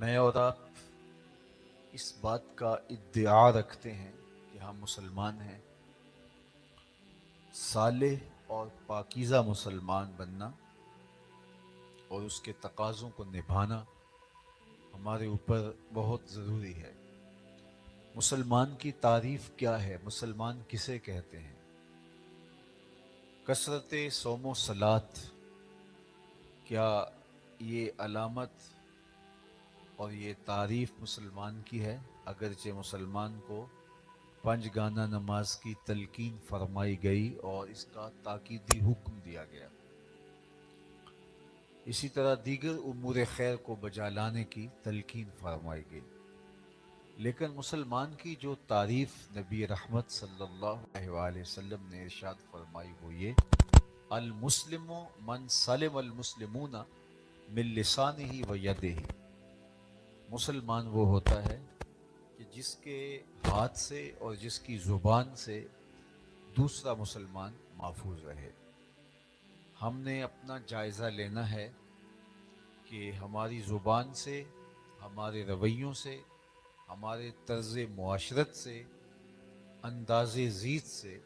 میں اور آپ اس بات کا ادعا رکھتے ہیں کہ ہم مسلمان ہیں. صالح اور پاکیزہ مسلمان بننا اور اس کے تقاضوں کو نبھانا ہمارے اوپر بہت ضروری ہے. مسلمان کی تعریف کیا ہے؟ مسلمان کسے کہتے ہیں؟ کثرت صوم و صلات کیا یہ علامت اور یہ تعریف مسلمان کی ہے؟ اگرچہ مسلمان کو پنج گانہ نماز کی تلقین فرمائی گئی اور اس کا تاکیدی حکم دیا گیا، اسی طرح دیگر امور خیر کو بجا لانے کی تلقین فرمائی گئی، لیکن مسلمان کی جو تعریف نبی رحمت صلی اللہ علیہ وآلہ وسلم نے ارشاد فرمائی وہ یہ: المسلم من سلم المسلمون من لسانہ و یدہ. مسلمان وہ ہوتا ہے کہ جس کے ہاتھ سے اور جس کی زبان سے دوسرا مسلمان محفوظ رہے. ہم نے اپنا جائزہ لینا ہے کہ ہماری زبان سے، ہمارے رویوں سے، ہمارے طرز معاشرت سے، انداز زیست سے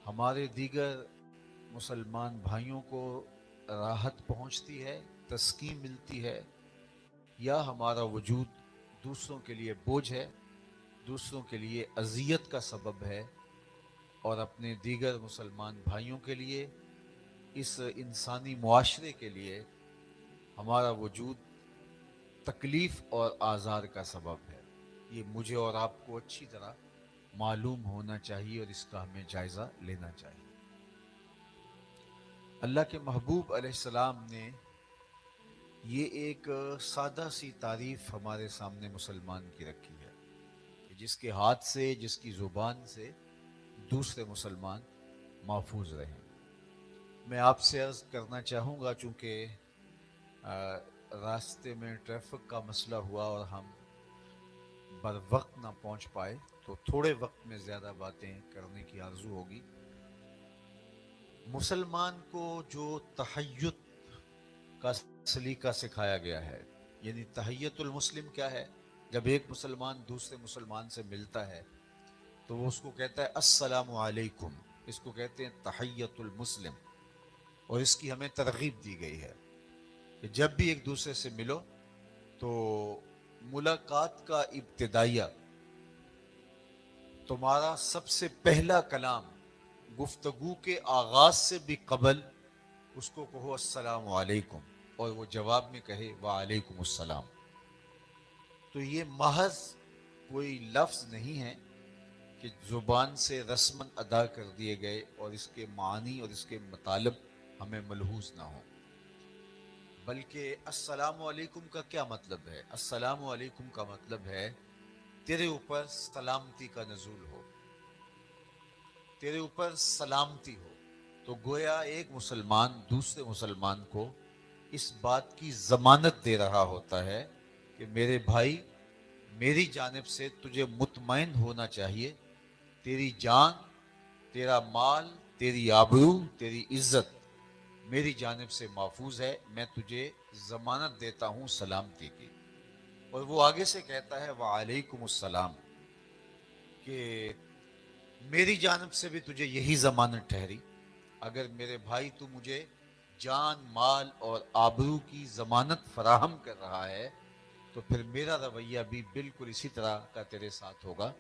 ہمارے دیگر مسلمان بھائیوں کو راحت پہنچتی ہے، تسکین ملتی ہے، یا ہمارا وجود دوسروں کے لیے بوجھ ہے، دوسروں کے لیے اذیت کا سبب ہے، اور اپنے دیگر مسلمان بھائیوں کے لیے، اس انسانی معاشرے کے لیے ہمارا وجود تکلیف اور آزار کا سبب ہے. یہ مجھے اور آپ کو اچھی طرح معلوم ہونا چاہیے اور اس کا ہمیں جائزہ لینا چاہیے. اللہ کے محبوب علیہ السلام نے یہ ایک سادہ سی تعریف ہمارے سامنے مسلمان کی رکھی ہے کہ جس کے ہاتھ سے، جس کی زبان سے دوسرے مسلمان محفوظ رہیں. میں آپ سے عرض کرنا چاہوں گا، چونکہ راستے میں ٹریفک کا مسئلہ ہوا اور ہم بر وقت نہ پہنچ پائے، تو تھوڑے وقت میں زیادہ باتیں کرنے کی آرزو ہوگی. مسلمان کو جو تحیت کا سلیقہ سکھایا گیا ہے، یعنی تحیت المسلم کیا ہے؟ جب ایک مسلمان دوسرے مسلمان سے ملتا ہے تو وہ اس کو کہتا ہے السلام علیکم. اس کو کہتے ہیں تحیت المسلم، اور اس کی ہمیں ترغیب دی گئی ہے کہ جب بھی ایک دوسرے سے ملو تو ملاقات کا ابتدائیہ تمہارا سب سے پہلا کلام گفتگو کے آغاز سے بھی قبل اس کو کہو السلام علیکم، اور وہ جواب میں کہے وعلیکم السلام. تو یہ محض کوئی لفظ نہیں ہے کہ زبان سے رسماً ادا کر دیے گئے اور اس کے معنی اور اس کے مطالب ہمیں ملحوظ نہ ہوں، بلکہ السلام علیکم کا کیا مطلب ہے؟ السلام علیکم کا مطلب ہے تیرے اوپر سلامتی کا نزول ہو، تیرے اوپر سلامتی ہو. تو گویا ایک مسلمان دوسرے مسلمان کو اس بات کی ضمانت دے رہا ہوتا ہے کہ میرے بھائی، میری جانب سے تجھے مطمئن ہونا چاہیے، تیری جان، تیرا مال، تیری آبرو، تیری عزت میری جانب سے محفوظ ہے. میں تجھے ضمانت دیتا ہوں سلامتی کی. اور وہ آگے سے کہتا ہے وعلیکم السلام، کہ میری جانب سے بھی تجھے یہی ضمانت ٹھہری. اگر میرے بھائی تو مجھے جان، مال اور آبرو کی ضمانت فراہم کر رہا ہے تو پھر میرا رویہ بھی بالکل اسی طرح کا تیرے ساتھ ہوگا.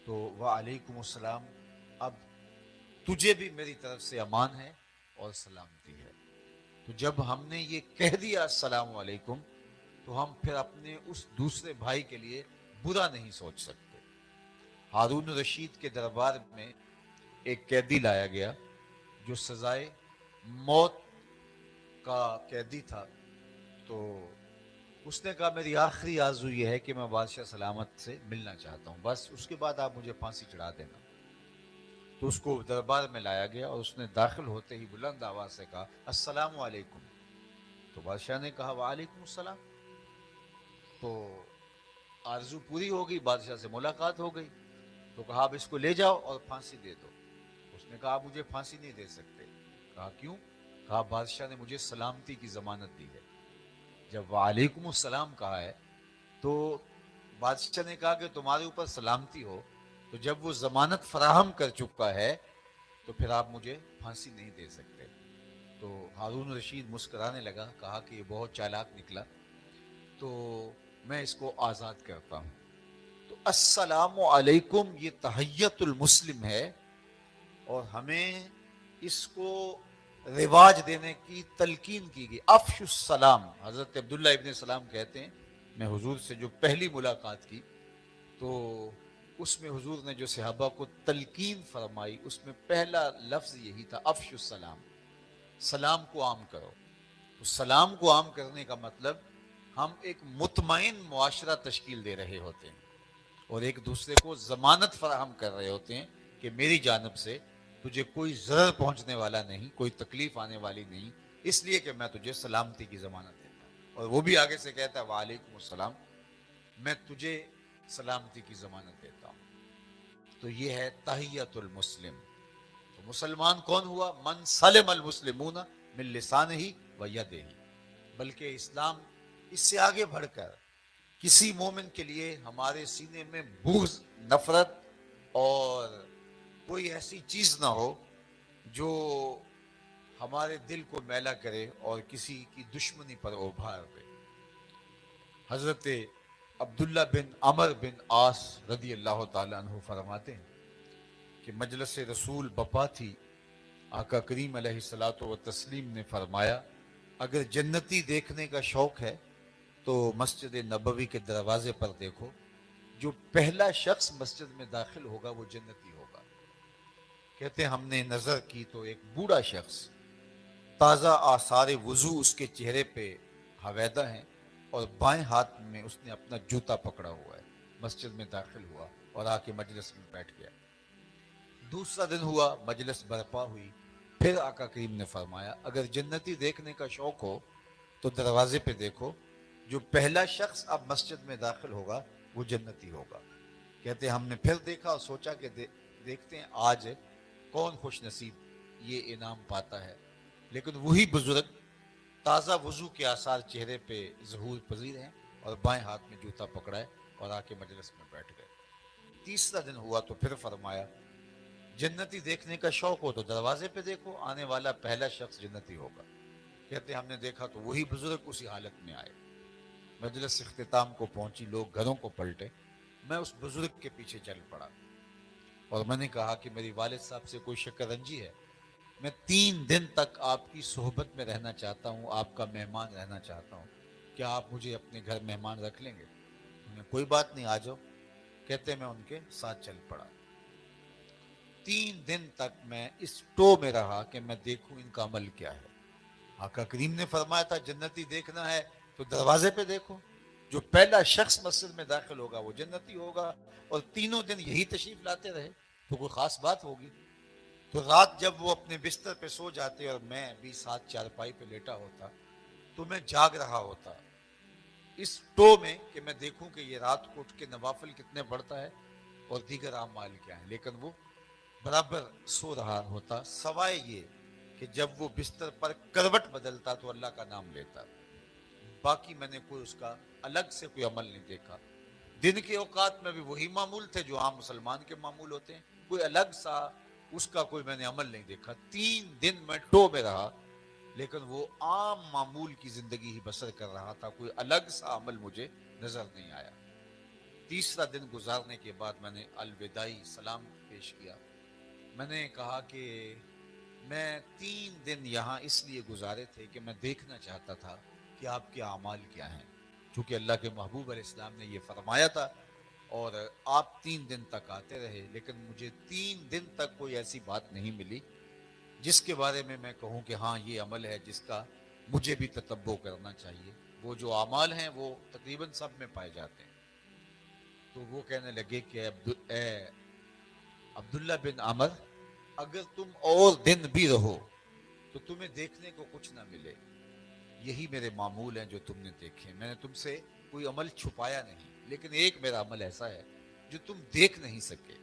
تو وعلیکم السلام، اب تجھے بھی میری طرف سے امان ہے اور سلامتی ہے. تو جب ہم نے یہ کہہ دیا السلام علیکم تو ہم پھر اپنے اس دوسرے بھائی کے لیے برا نہیں سوچ سکتے. ہارون رشید کے دربار میں ایک قیدی لایا گیا جو سزائے موت کا قیدی تھا. تو اس نے کہا میری آخری آرزو یہ ہے کہ میں بادشاہ سلامت سے ملنا چاہتا ہوں، بس اس کے بعد آپ مجھے پھانسی چڑھا دینا. تو اس کو دربار میں لایا گیا اور اس نے داخل ہوتے ہی بلند آواز سے کہا السلام علیکم. تو بادشاہ نے کہا وعلیکم السلام. تو آرزو پوری ہو گئی، بادشاہ سے ملاقات ہو گئی. تو کہا اب اس کو لے جاؤ اور پھانسی دے دو. اس نے کہا آپ مجھے پھانسی نہیں دے سکتے. کہا کیوں؟ کہا بادشاہ نے مجھے سلامتی کی ضمانت دی ہے. جب وعلیکم السلام کہا ہے تو بادشاہ نے کہا کہ تمہارے اوپر سلامتی ہو، تو جب وہ ضمانت فراہم کر چکا ہے تو پھر آپ مجھے پھانسی نہیں دے سکتے۔ تو ہارون رشید مسکرانے لگا، کہا کہ یہ بہت چالاک نکلا، تو میں اس کو آزاد کرتا ہوں۔ تو السلام علیکم یہ تحیت المسلم ہے، اور ہمیں اس کو رواج دینے کی تلقین کی گئی۔ افش السلام، حضرت عبداللہ ابن سلام کہتے ہیں میں حضور سے جو پہلی ملاقات کی تو اس میں حضور نے جو صحابہ کو تلقین فرمائی اس میں پہلا لفظ یہی تھا، افش السلام، سلام کو عام کرو۔ تو سلام کو عام کرنے کا مطلب ہم ایک مطمئن معاشرہ تشکیل دے رہے ہوتے ہیں اور ایک دوسرے کو ضمانت فراہم کر رہے ہوتے ہیں کہ میری جانب سے تجھے کوئی ضرر پہنچنے والا نہیں، کوئی تکلیف آنے والی نہیں، اس لیے کہ میں تجھے سلامتی کی ضمانت دیتا ہوں۔ اور وہ بھی آگے سے کہتا ہے وعلیکم السلام، میں تجھے سلامتی کی ضمانت دیتا ہوں۔ تو یہ ہے تحیت المسلم۔ تو مسلمان کون ہوا؟ من سلم المسلمون من لسانہ و یدہ۔ بلکہ اسلام اس سے آگے بڑھ کر کسی مومن کے لیے ہمارے سینے میں بغض، نفرت اور کوئی ایسی چیز نہ ہو جو ہمارے دل کو میلا کرے اور کسی کی دشمنی پر ابھار دے۔ حضرت عبداللہ بن عمر بن عاص رضی اللہ تعالیٰ عنہ فرماتے ہیں کہ مجلس رسول بپا تھی، آقا کریم علیہ الصلوۃ والتسلیم نے فرمایا اگر جنتی دیکھنے کا شوق ہے تو مسجد نبوی کے دروازے پر دیکھو، جو پہلا شخص مسجد میں داخل ہوگا وہ جنتی ہوگا۔ کہتے ہیں ہم نے نظر کی تو ایک بوڑھا شخص، تازہ آثار وضو اس کے چہرے پہ حویدہ ہیں اور بائیں ہاتھ میں اس نے اپنا جوتا پکڑا ہوا ہے، مسجد میں داخل ہوا اور آ کے مجلس میں بیٹھ گیا۔ دوسرا دن ہوا، مجلس برپا ہوئی، پھر آقا کریم نے فرمایا اگر جنتی دیکھنے کا شوق ہو تو دروازے پہ دیکھو، جو پہلا شخص اب مسجد میں داخل ہوگا وہ جنتی ہوگا۔ کہتے ہم نے پھر دیکھا اور سوچا کہ دیکھتے ہیں آج کون خوش نصیب یہ انعام پاتا ہے، لیکن وہی بزرگ تازہ وضو کے آثار چہرے پہ ظہور پذیر ہیں اور بائیں ہاتھ میں جوتا پکڑا ہے اور آ کے مجلس میں بیٹھ گئے۔ تیسرا دن ہوا تو پھر فرمایا جنتی دیکھنے کا شوق ہو تو دروازے پہ دیکھو، آنے والا پہلا شخص جنتی ہوگا۔ کہتے ہم نے دیکھا تو وہی بزرگ اسی حالت میں آئے۔ مجلس اختتام کو پہنچی، لوگ گھروں کو پلٹے، میں اس بزرگ کے پیچھے چل پڑا اور میں نے کہا کہ میری والد صاحب سے کوئی شکر رنجی ہے، میں 3 دن تک آپ کی صحبت میں رہنا چاہتا ہوں، آپ کا مہمان رہنا چاہتا ہوں، کیا آپ مجھے اپنے گھر مہمان رکھ لیں گے؟ کوئی بات نہیں، آ جاؤ۔ کہتے میں ان کے ساتھ چل پڑا۔ 3 دن تک میں اس ٹو میں رہا کہ میں دیکھوں ان کا عمل کیا ہے۔ آقا کریم نے فرمایا تھا جنتی دیکھنا ہے تو دروازے پہ دیکھو، جو پہلا شخص مسجد میں داخل ہوگا وہ جنتی ہوگا، اور تینوں دن یہی تشریف لاتے رہے تو کوئی خاص بات ہوگی۔ تو رات جب وہ اپنے بستر پہ سو جاتے اور میں بھی ساتھ چارپائی پہ لیٹا ہوتا تو میں جاگ رہا ہوتا اس ٹو میں کہ میں دیکھوں کہ یہ رات کو اٹھ کے نوافل کتنے پڑھتا ہے اور دیگر اعمال کیا ہیں، لیکن وہ برابر سو رہا ہوتا، سوائے یہ کہ جب وہ بستر پر کروٹ بدلتا تو اللہ کا نام لیتا۔ باقی میں نے کوئی اس کا الگ سے کوئی عمل نہیں دیکھا۔ دن کے اوقات میں بھی وہی معمول تھے جو عام مسلمان کے معمول ہوتے ہیں، کوئی الگ سا اس کا کوئی میں نے عمل نہیں دیکھا۔ 3 دن میں ٹو میں رہا لیکن وہ عام معمول کی زندگی ہی بسر کر رہا تھا، کوئی الگ سا عمل مجھے نظر نہیں آیا۔ تیسرا دن گزارنے کے بعد میں نے الوداعی سلام پیش کیا۔ میں نے کہا کہ میں 3 دن یہاں اس لیے گزارے تھے کہ میں دیکھنا چاہتا تھا کہ آپ کے اعمال کیا ہیں، چونکہ اللہ کے محبوب علیہ السلام نے یہ فرمایا تھا، اور آپ 3 دن تک آتے رہے، لیکن مجھے 3 دن تک کوئی ایسی بات نہیں ملی جس کے بارے میں کہوں کہ ہاں یہ عمل ہے جس کا مجھے بھی تتبع کرنا چاہیے۔ وہ جو اعمال ہیں وہ تقریباً سب میں پائے جاتے ہیں۔ تو وہ کہنے لگے کہ اے عبداللہ بن عمر، اگر تم اور دن بھی رہو تو تمہیں دیکھنے کو کچھ نہ ملے، یہی میرے معمول ہیں جو تم نے دیکھے، میں نے تم سے کوئی عمل چھپایا نہیں، لیکن ایک میرا عمل ایسا ہے جو تم دیکھ نہیں سکے،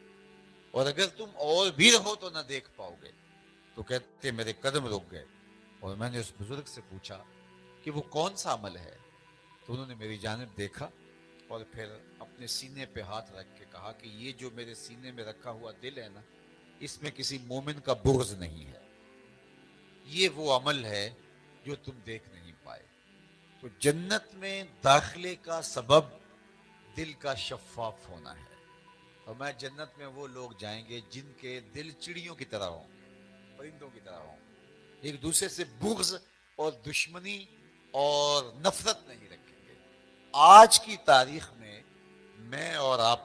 اور اگر تم اور بھی رہو تو نہ دیکھ پاؤ گے۔ تو کہتے میرے قدم رک گئے اور میں نے اس بزرگ سے پوچھا کہ وہ کون سا عمل ہے؟ تو انہوں نے میری جانب دیکھا اور پھر اپنے سینے پہ ہاتھ رکھ کے کہا کہ یہ جو میرے سینے میں رکھا ہوا دل ہے نا، اس میں کسی مومن کا بغض نہیں ہے، یہ وہ عمل ہے جو تم دیکھ نہیں پائے۔ تو جنت میں داخلے کا سبب دل کا شفاف ہونا ہے۔ اور میں جنت میں وہ لوگ جائیں گے جن کے دل چڑیوں کی طرح ہوں گے، پرندوں کی طرح ہوں گے، ایک دوسرے سے بغض اور دشمنی اور نفرت نہیں رکھیں گے۔ آج کی تاریخ میں اور آپ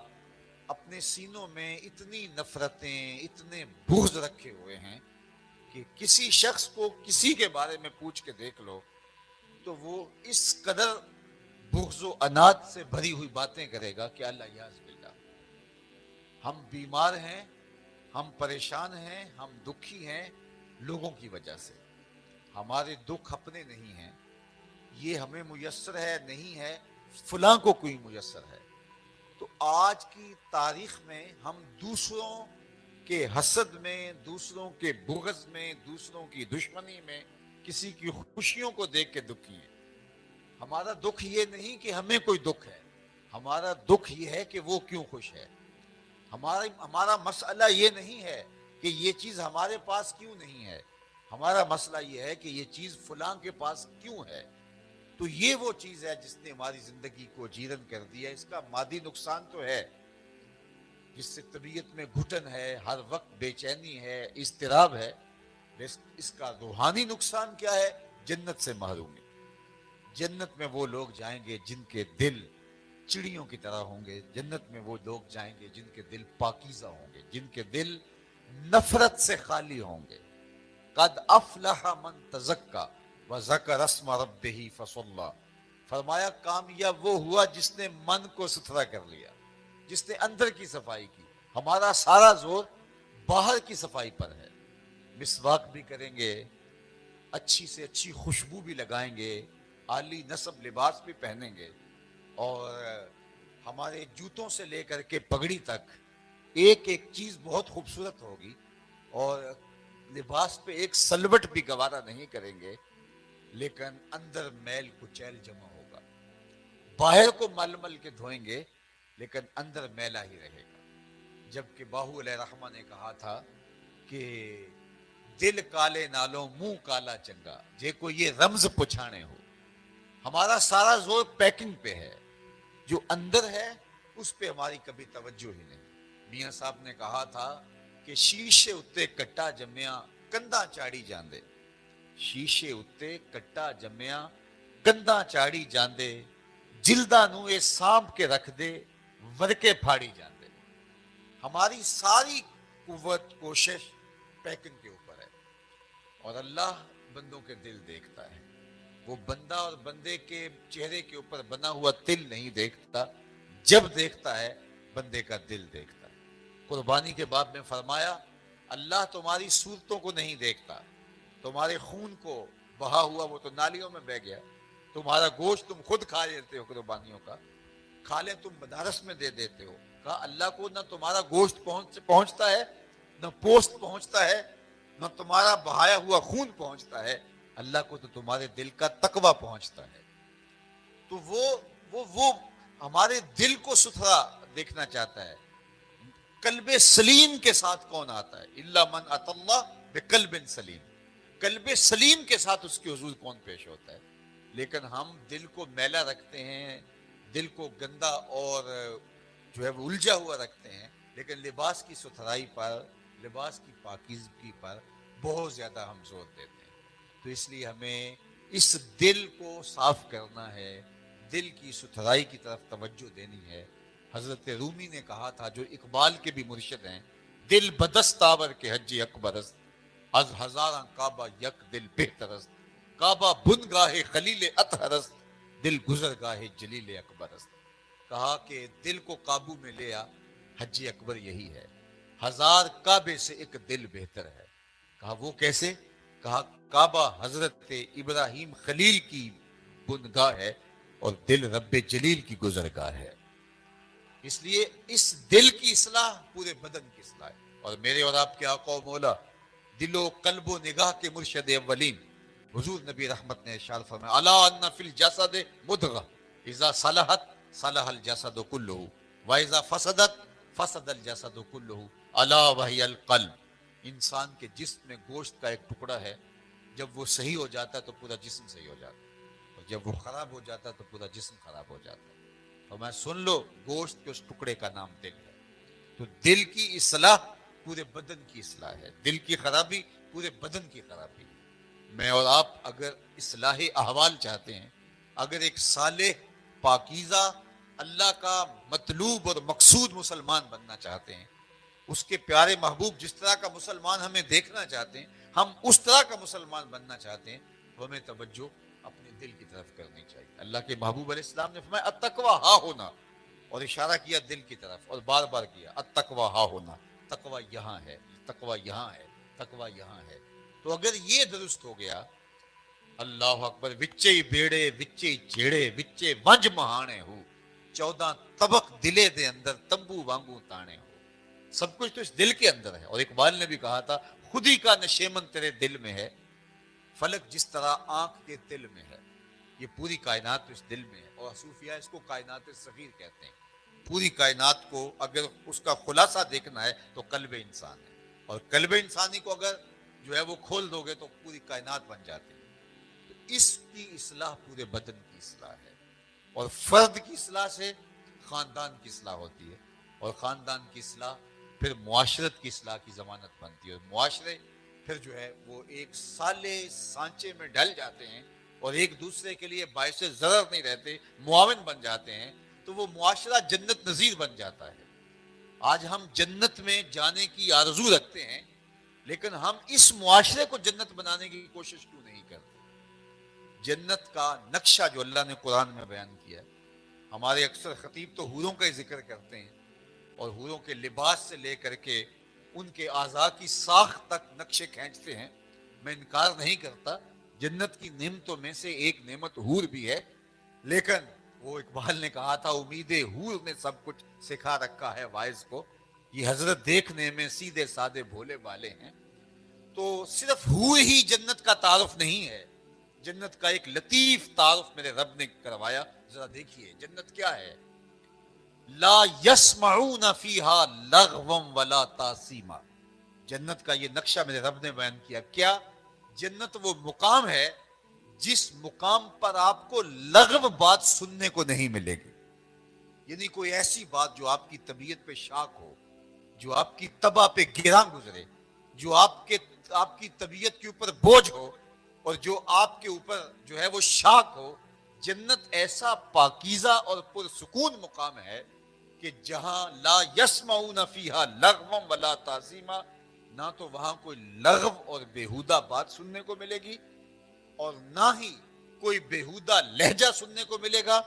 اپنے سینوں میں اتنی نفرتیں، اتنے بغض رکھے ہوئے ہیں کہ کسی شخص کو کسی کے بارے میں پوچھ کے دیکھ لو تو وہ اس قدر بغض و عناد سے بھری ہوئی باتیں کرے گا کہ اللہ یعز باللہ۔ ہم بیمار ہیں، ہم پریشان ہیں، ہم دکھی ہیں لوگوں کی وجہ سے۔ ہمارے دکھ اپنے نہیں ہیں، یہ ہمیں میسر ہے نہیں ہے، فلاں کو کوئی میسر ہے۔ تو آج کی تاریخ میں ہم دوسروں کے حسد میں، دوسروں کے بغض میں، دوسروں کی دشمنی میں، کسی کی خوشیوں کو دیکھ کے دکھی ہیں۔ ہمارا دکھ یہ نہیں کہ ہمیں کوئی دکھ ہے، ہمارا دکھ یہ ہے کہ وہ کیوں خوش ہے۔ ہمارا مسئلہ یہ نہیں ہے کہ یہ چیز ہمارے پاس کیوں نہیں ہے، ہمارا مسئلہ یہ ہے کہ یہ چیز فلاں کے پاس کیوں ہے۔ تو یہ وہ چیز ہے جس نے ہماری زندگی کو جیرن کر دیا۔ اس کا مادی نقصان تو ہے، جس سے طبیعت میں گھٹن ہے، ہر وقت بے چینی ہے، اضطراب ہے۔ اس کا روحانی نقصان کیا ہے؟ جنت سے محرومی۔ جنت میں وہ لوگ جائیں گے جن کے دل چڑیوں کی طرح ہوں گے، جنت میں وہ لوگ جائیں گے جن کے دل پاکیزہ ہوں گے، جن کے دل نفرت سے خالی ہوں گے۔ قد افلح من تزکا وذکر اسم ربہ فصلی، فرمایا کامیاب وہ ہوا جس نے من کو ستھرا کر لیا، جس نے اندر کی صفائی کی۔ ہمارا سارا زور باہر کی صفائی پر ہے، مسواک بھی کریں گے، اچھی سے اچھی خوشبو بھی لگائیں گے، عالی نصب لباس بھی پہنیں گے، اور ہمارے جوتوں سے لے کر کے پگڑی تک ایک ایک چیز بہت خوبصورت ہوگی، اور لباس پہ ایک سلوٹ بھی گوارا نہیں کریں گے، لیکن اندر میل کچیل جمع ہوگا۔ باہر کو مل مل کے دھوئیں گے لیکن اندر میلا ہی رہے گا۔ جبکہ باہو علیہ رحمہ نے کہا تھا کہ دل کالے نالوں منہ کالا چنگا، جے کو یہ رمز پچھانے ہو۔ ہمارا سارا زور پیکنگ پہ ہے، جو اندر ہے اس پہ ہماری کبھی توجہ ہی نہیں۔ میاں صاحب نے کہا تھا کہ شیشے اتے کٹا جمیا کندھا چاڑی جاندے، شیشے اتے کٹا جمیا کندھا چاڑی جاندے، جلداں نو اے سانپ کے رکھ دے ورکے پھاڑی جاندے۔ ہماری ساری قوت کوشش پیکنگ کے اوپر ہے، اور اللہ بندوں کے دل دیکھتا ہے۔ وہ بندہ اور بندے کے چہرے کے اوپر بنا ہوا تل نہیں دیکھتا، جب دیکھتا ہے بندے کا دل دیکھتا ہے۔ قربانی کے باب میں فرمایا اللہ تمہاری صورتوں کو نہیں دیکھتا، تمہارے خون کو بہا ہوا وہ تو نالیوں میں بہ گیا، تمہارا گوشت تم خود کھا لیتے ہو قربانیوں کا، کھا لے تم بنارس میں دے دیتے ہو۔ کہا اللہ کو نہ تمہارا گوشت پہنچتا ہے، نہ پوست پہنچتا ہے، نہ تمہارا بہایا ہوا خون پہنچتا ہے، اللہ کو تو تمہارے دل کا تقوی پہنچتا ہے۔ تو وہ ہمارے دل کو ستھرا دیکھنا چاہتا ہے۔ قلب سلیم کے ساتھ کون آتا ہے؟ الا من اتى اللہ بقلب سلیم، قلب سلیم کے ساتھ اس کے حضور کون پیش ہوتا ہے؟ لیکن ہم دل کو میلا رکھتے ہیں، دل کو گندا اور جو ہے وہ الجھا ہوا رکھتے ہیں، لیکن لباس کی ستھرائی پر، لباس کی پاکیزگی پر بہت زیادہ ہم زور دیتے ہیں۔ تو اس لیے ہمیں اس دل کو صاف کرنا ہے، دل کی ستھرائی کی طرف توجہ دینی ہے۔ حضرت رومی نے کہا تھا، جو اقبال کے بھی مرشد ہیں، دل بدست آور کے حج اکبرست، از ہزاراں کعبہ یک دل بہترست، کعبہ بن گاہ خلیل اطہرست، دل گزر گاہ جلیل اکبرست۔ کہا کہ دل کو قابو میں لیا، حج اکبر یہی ہے، ہزار کعبے سے ایک دل بہتر ہے۔ کہا وہ کیسے؟ کہا کعبہ حضرت ابراہیم خلیل کی بنگاہ ہے اور دل رب جلیل کی گزرگاہ ہے۔ اس لیے اس دل کی اصلاح پورے بدن کی اصلاح ہے۔ اور میرے اور آپ کے آقا و مولا، دل و قلب و نگاہ کے مرشد اولین حضور نبی رحمت نے ارشاد فرمایا الا ان فی الجسد مضغہ، اذا صلحت صلح الجسد کلہ واذا فسدت فسد الجسد کلہ الا وہی القلب. انسان کے جسم میں گوشت کا ایک ٹکڑا ہے، جب وہ صحیح ہو جاتا ہے تو پورا جسم صحیح ہو جاتا ہے، اور جب وہ خراب ہو جاتا ہے تو پورا جسم خراب ہو جاتا ہے. تو میں سن لو، گوشت کے اس ٹکڑے کا نام دل ہے. تو دل کی اصلاح پورے بدن کی اصلاح ہے، دل کی خرابی پورے بدن کی خرابی ہے. میں اور آپ اگر اصلاح احوال چاہتے ہیں، اگر ایک صالح پاکیزہ اللہ کا مطلوب اور مقصود مسلمان بننا چاہتے ہیں، اس کے پیارے محبوب جس طرح کا مسلمان ہمیں دیکھنا چاہتے ہیں، ہم اس طرح کا مسلمان بننا چاہتے ہیں، تو ہمیں توجہ اپنے دل کی طرف کرنی چاہیے. اللہ کے محبوب علیہ السلام نے فرمایا التقویٰ ہا ہونا، اور اشارہ کیا دل کی طرف، اور بار بار کیا التقویٰ ہا ہونا، تقویٰ یہاں ہے، تقویٰ یہاں ہے، تقویٰ یہاں ہے. تو اگر یہ درست ہو گیا، اللہ اکبر، وچے بیڑے وچے جیڑے وچے ونج مہانے ہو 14 طبق دلے دے اندر تمبو وانگو تانے ہو. سب کچھ تو اس دل کے اندر ہے. اور اقبال نے بھی کہا تھا خودی کا نشیمن تیرے دل میں ہے، فلک جس طرح آنکھ کے دل میں ہے. یہ پوری کائنات تو اس دل میں ہے، اور صوفیہ اس کو کائنات صغیر کہتے ہیں. پوری کائنات کو اگر اس کا خلاصہ دیکھنا ہے تو قلب انسان ہے، اور قلب انسانی کو اگر جو ہے وہ کھول دو گے تو پوری کائنات بن جاتی ہے. تو اس کی اصلاح پورے بدن کی اصلاح ہے، اور فرد کی اصلاح سے خاندان کی اصلاح ہوتی ہے، اور خاندان کی اصلاح پھر معاشرت کی اصلاح کی ضمانت بنتی ہے، اور معاشرے پھر جو ہے وہ ایک سالے سانچے میں ڈل جاتے ہیں اور ایک دوسرے کے لیے باعث ضرر نہیں رہتے، معاون بن جاتے ہیں، تو وہ معاشرہ جنت نظیر بن جاتا ہے. آج ہم جنت میں جانے کی آرزو رکھتے ہیں، لیکن ہم اس معاشرے کو جنت بنانے کی کوشش کیوں نہیں کرتے؟ جنت کا نقشہ جو اللہ نے قرآن میں بیان کیا ہے، ہمارے اکثر خطیب تو حوروں کا ہی ذکر کرتے ہیں، اور حوروں کے لباس سے لے کر کے ان کے اعضاء کی ساخت تک نقشے کھینچتے ہیں. میں انکار نہیں کرتا، جنت کی نعمتوں میں سے ایک نعمت حور بھی ہے، لیکن وہ اقبال نے کہا تھا امید حور نے سب کچھ سکھا رکھا ہے وائز کو، یہ حضرت دیکھنے میں سیدھے سادے بھولے والے ہیں. تو صرف حور ہی جنت کا تعارف نہیں ہے، جنت کا ایک لطیف تعارف میرے رب نے کروایا. ذرا دیکھیے جنت کیا ہے. لا یسمعون فیہا لغوا ولا تاثیما. جنت کا یہ نقشہ میرے رب نے بیان کیا. کیا؟ جنت وہ مقام ہے جس مقام پر آپ کو لغو بات سننے کو نہیں ملے گی. یعنی کوئی ایسی بات جو آپ کی طبیعت پہ شاک ہو، جو آپ کی طبع پہ گراں گزرے، جو آپ کی طبیعت کے اوپر بوجھ ہو، اور جو آپ کے اوپر جو ہے وہ شاک ہو. جنت ایسا پاکیزہ اور پرسکون مقام ہے کہ جہاں لا یسمعون فیہا لغوا ولا تعظیما، نہ تو وہاں کوئی لغو اور بیہودہ بات سننے کو ملے گی، اور نہ ہی کوئی بیہودہ لہجہ سننے کو ملے گا.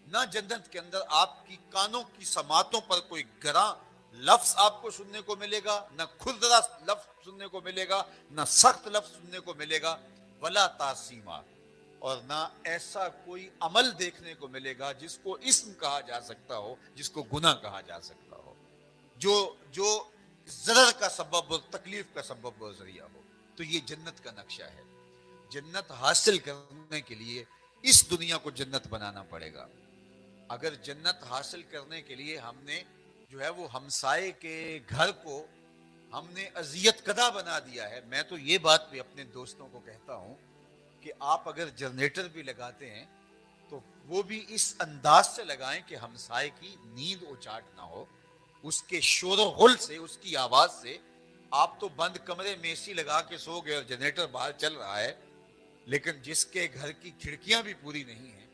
نہ جنت کے اندر آپ کی کانوں کی سماعتوں پر کوئی گراں لفظ آپ کو سننے کو ملے گا، نہ کھردرا لفظ سننے کو ملے گا، نہ سخت لفظ سننے کو ملے گا، ولا تعصیما، اور نہ ایسا کوئی عمل دیکھنے کو ملے گا جس کو اسم کہا جا سکتا ہو، جس کو گناہ کہا جا سکتا ہو، جو ضرر کا سبب اور تکلیف کا سبب اور ذریعہ ہو. تو یہ جنت کا نقشہ ہے. جنت حاصل کرنے کے لیے اس دنیا کو جنت بنانا پڑے گا. اگر جنت حاصل کرنے کے لیے ہم نے جو ہے وہ ہمسائے کے گھر کو ہم نے اذیت کدہ بنا دیا ہے. میں تو یہ بات بھی اپنے دوستوں کو کہتا ہوں کہ آپ اگر جنریٹر بھی لگاتے ہیں تو وہ بھی اس انداز سے لگائیں کہ ہمسائے کی نیند اچاٹ نہ ہو. اس کے شور و غل سے، اس کی آواز سے، آپ تو بند کمرے میں اے سی لگا کے سو گئے اور جنریٹر باہر چل رہا ہے، لیکن جس کے گھر کی کھڑکیاں بھی پوری نہیں ہیں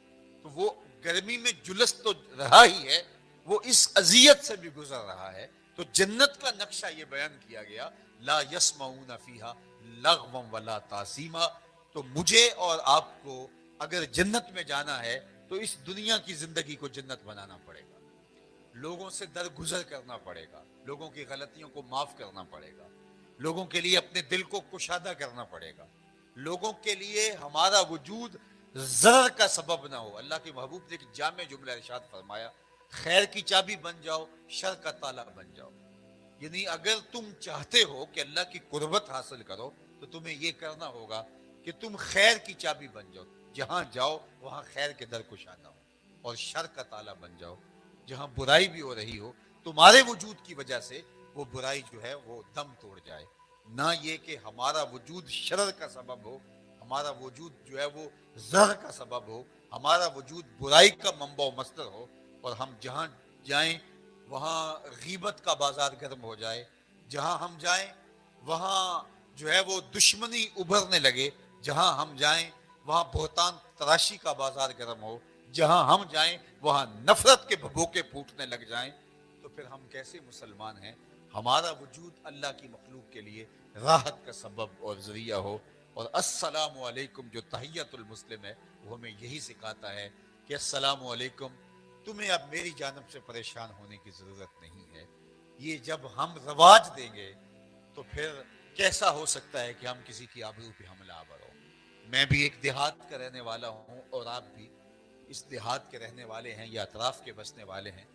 تو وہ گرمی میں جلس تو رہا ہی ہے، وہ اس اذیت سے بھی گزر رہا ہے. تو جنت کا نقشہ یہ بیان کیا گیا، لا یسمعون فیہا لغوا ولا تعصیما. تو مجھے اور آپ کو اگر جنت میں جانا ہے تو اس دنیا کی زندگی کو جنت بنانا پڑے گا. لوگوں سے درگزر کرنا پڑے گا، لوگوں کی غلطیوں کو معاف کرنا پڑے گا، لوگوں کے لیے اپنے دل کو کشادہ کرنا پڑے گا، لوگوں کے لیے ہمارا وجود ضرر کا سبب نہ ہو. اللہ کے محبوب نے ایک جامع جملہ ارشاد فرمایا، خیر کی چابی بن جاؤ، شر کا تالا بن جاؤ. یعنی اگر تم چاہتے ہو کہ اللہ کی قربت حاصل کرو تو تمہیں یہ کرنا ہوگا کہ تم خیر کی چابی بن جاؤ، جہاں جاؤ وہاں خیر کے در کشادہ ہو. اور شر کا تالا بن جاؤ. جہاں برائی بھی ہو رہی ہو تمہارے وجود کی وجہ سے وہ برائی جو ہے وہ دم توڑ جائے. نہ یہ کہ ہمارا وجود شرر کا سبب ہو, ہمارا وجود جو ہے وہ زہر کا سبب ہو, ہمارا وجود برائی کا منبع و مصدر ہو, اور ہم جہاں جائیں وہاں غیبت کا بازار گرم ہو جائے, جہاں ہم جائیں وہاں جو ہے وہ دشمنی ابھرنے لگے, جہاں ہم جائیں وہاں بہتان تراشی کا بازار گرم ہو, جہاں ہم جائیں وہاں نفرت کے بھبوکے پھوٹنے لگ جائیں, تو پھر ہم کیسے مسلمان ہیں؟ ہمارا وجود اللہ کی مخلوق کے لیے راحت کا سبب اور ذریعہ ہو. اور السلام علیکم جو تحیت المسلم ہے وہ ہمیں یہی سکھاتا ہے کہ السلام علیکم, تمہیں اب میری جانب سے پریشان ہونے کی ضرورت نہیں ہے. یہ جب ہم رواج دیں گے تو پھر کیسا ہو سکتا ہے کہ ہم کسی کی آبرو پہ حملہ آور ہو. میں بھی ایک دیہات کا رہنے والا ہوں اور آپ بھی اس دیہات کے رہنے والے ہیں یا اطراف کے بسنے والے ہیں.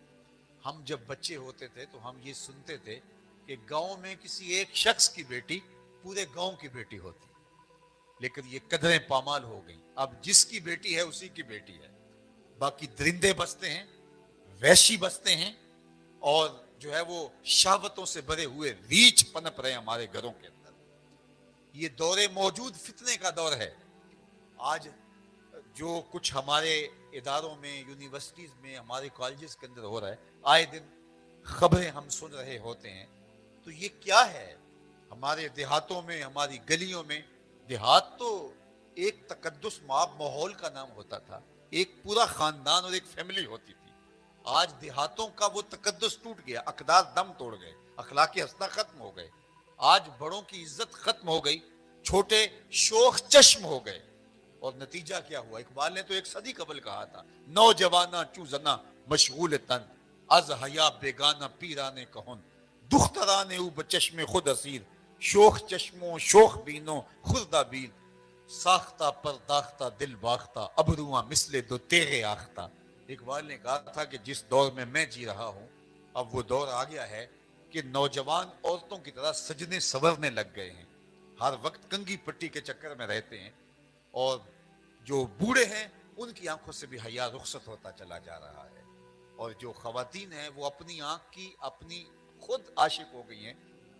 ہم جب بچے ہوتے تھے تو ہم یہ سنتے تھے کہ گاؤں میں کسی ایک شخص کی بیٹی پورے گاؤں کی بیٹی ہوتی, لیکن یہ قدریں پامال ہو گئیں. اب جس کی بیٹی ہے اسی کی بیٹی ہے, باقی درندے بستے ہیں, وحشی بستے ہیں, اور جو ہے وہ شہوتوں سے بھرے ہوئے ریچھ پنپ رہے ہیں ہمارے گھروں کے اندر. یہ دور موجود فتنے کا دور ہے. آج جو کچھ ہمارے اداروں میں, یونیورسٹیز میں, ہمارے کالجز کے اندر ہو رہا ہے, آئے دن خبریں ہم سن رہے ہوتے ہیں. تو یہ کیا ہے؟ ہمارے دیہاتوں میں, ہماری گلیوں میں, دیہات تو ایک تقدس مآب ماحول کا نام ہوتا تھا, ایک پورا خاندان اور ایک فیملی ہوتی تھی. آج دیہاتوں کا وہ تقدس ٹوٹ گیا, اقدار دم توڑ گئے, اخلاق حسنہ ختم ہو گئے. آج بڑوں کی عزت ختم ہو گئی, چھوٹے شوخ چشم ہو گئے. اور نتیجہ کیا ہوا؟ اقبال نے تو ایک صدی قبل کہا تھا, نوجوانہ چوزنا مشغول تن از حیا بیگانہ پیرانے کہن دخترانے او بچشم خود اسیر شوخ چشموں شوخ بینوں خردہ بین ساختہ پرداختہ دل باختہ ابرواں مثل دو تیغے آختہ. اقبال نے کہا تھا کہ جس دور میں جی رہا ہوں اب وہ دور آ گیا ہے کہ نوجوان عورتوں کی طرح سجنے سورنے لگ گئے ہیں, ہر وقت کنگھی پٹی کے چکر میں رہتے ہیں, اور جو بوڑھے ہیں ان کی آنکھوں سے بھی حیا رخصت ہوتا چلا جا رہا ہے. اور جو خواتین ہیں وہ اپنی آنکھ کی اپنی خود عاشق ہو گئی ہیں,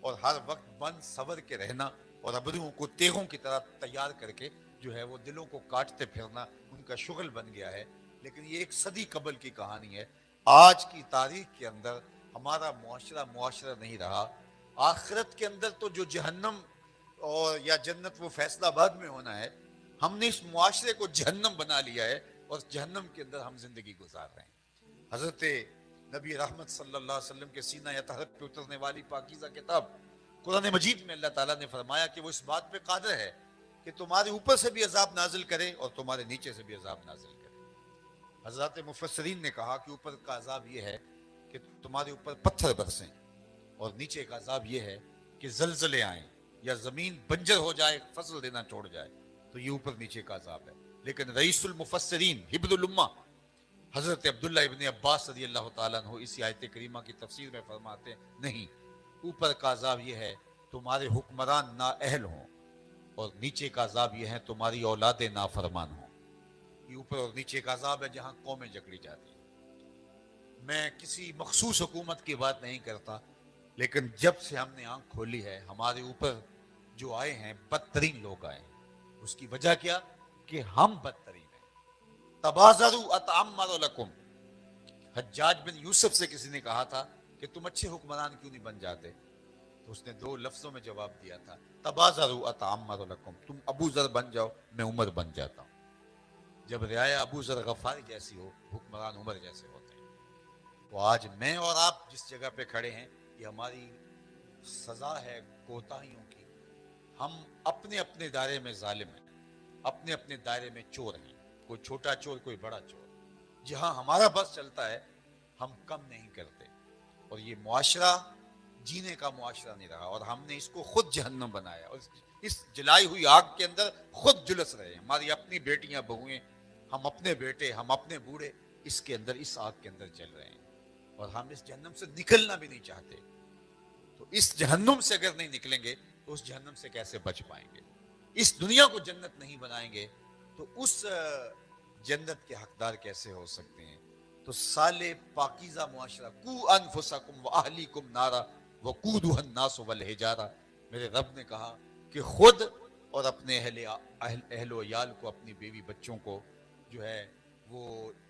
اور ہر وقت بند سور کے رہنا اور ابروؤں کو تیغوں کی طرح تیار کر کے جو ہے وہ دلوں کو کاٹتے پھرنا ان کا شغل بن گیا ہے. لیکن یہ ایک صدی قبل کی کہانی ہے. آج کی تاریخ کے اندر ہمارا معاشرہ نہیں رہا. آخرت کے اندر تو جو جہنم اور یا جنت وہ فیصلہ آباد میں ہونا ہے, ہم نے اس معاشرے کو جہنم بنا لیا ہے, اور جہنم کے اندر ہم زندگی گزار رہے ہیں. حضرت نبی رحمت صلی اللہ علیہ وسلم کے سینہ یطہرت پہ اترنے والی پاکیزہ کتاب قرآن مجید میں اللہ تعالیٰ نے فرمایا کہ وہ اس بات پہ قادر ہے کہ تمہارے اوپر سے بھی عذاب نازل کرے اور تمہارے نیچے سے بھی عذاب نازل کرے. حضرات مفسرین نے کہا کہ اوپر کا عذاب یہ ہے کہ تمہارے اوپر پتھر برسیں, اور نیچے کا عذاب یہ ہے کہ زلزلے آئیں یا زمین بنجر ہو جائے, فصل دینا چھوڑ جائے. تو یہ اوپر نیچے کا عذاب ہے. لیکن رئیس المفسرین حبر الامہ حضرت عبداللہ ابن عباس رضی اللہ تعالیٰ عنہ اسی آیت کریمہ کی تفسیر میں فرماتے ہیں نہیں, اوپر کا عذاب یہ ہے تمہارے حکمران نااہل ہوں, اور نیچے کا عذاب یہ ہے تمہاری اولاد نافرمان ہوں. یہ اوپر اور نیچے کا عذاب ہے جہاں قومیں جکڑی جاتی ہیں. میں کسی مخصوص حکومت کی بات نہیں کرتا, لیکن جب سے ہم نے آنکھ کھولی ہے ہمارے اوپر جو آئے ہیں بدترین لوگ آئے ہیں. اس کی وجہ کیا؟ کہ ہم بدترین ہیں. تبازروا اتعمر لکم, حجاج بن یوسف سے کسی نے کہا تھا کہ تم اچھے حکمران کیوں نہیں بن جاتے, تو اس نے 2 لفظوں میں جواب دیا تھا, تبازروا اتعمر لکم, تم ابو ذر بن جاؤ میں عمر بن جاتا ہوں. جب رعایا ابو ذر غفاری جیسی ہو حکمران عمر جیسے ہوتے ہیں. تو آج میں اور آپ جس جگہ پہ کھڑے ہیں یہ ہماری سزا ہے کوتاہیوں کی. ہم اپنے اپنے دائرے میں ظالم ہیں, اپنے اپنے دائرے میں چور ہیں, کوئی چھوٹا چور کوئی بڑا چور. جہاں ہمارا بس چلتا ہے ہم کم نہیں کرتے, اور یہ معاشرہ جینے کا معاشرہ نہیں رہا, اور ہم نے اس کو خود جہنم بنایا, اور اس جلائی ہوئی آگ کے اندر خود جلس رہے ہیں. ہماری اپنی بیٹیاں بہویں, ہم اپنے بیٹے, ہم اپنے بوڑھے اس کے اندر اس آگ کے اندر جل رہے ہیں, اور ہم اس جہنم سے نکلنا بھی نہیں چاہتے. تو اس جہنم سے اگر نہیں نکلیں گے تو اس جہنم سے کیسے بچ پائیں گے؟ اس دنیا کو جنت نہیں بنائیں گے تو اس جنت کے حقدار کیسے ہو سکتے ہیں؟ تو صالح پاکیزہ معاشرہ، کو انفسکم و اہلیکم نارا وقودها الناس والحجارہ، میرے رب نے کہا کہ خود اور اپنے اہل و عیال کو، اپنی بیوی بچوں کو جو ہے وہ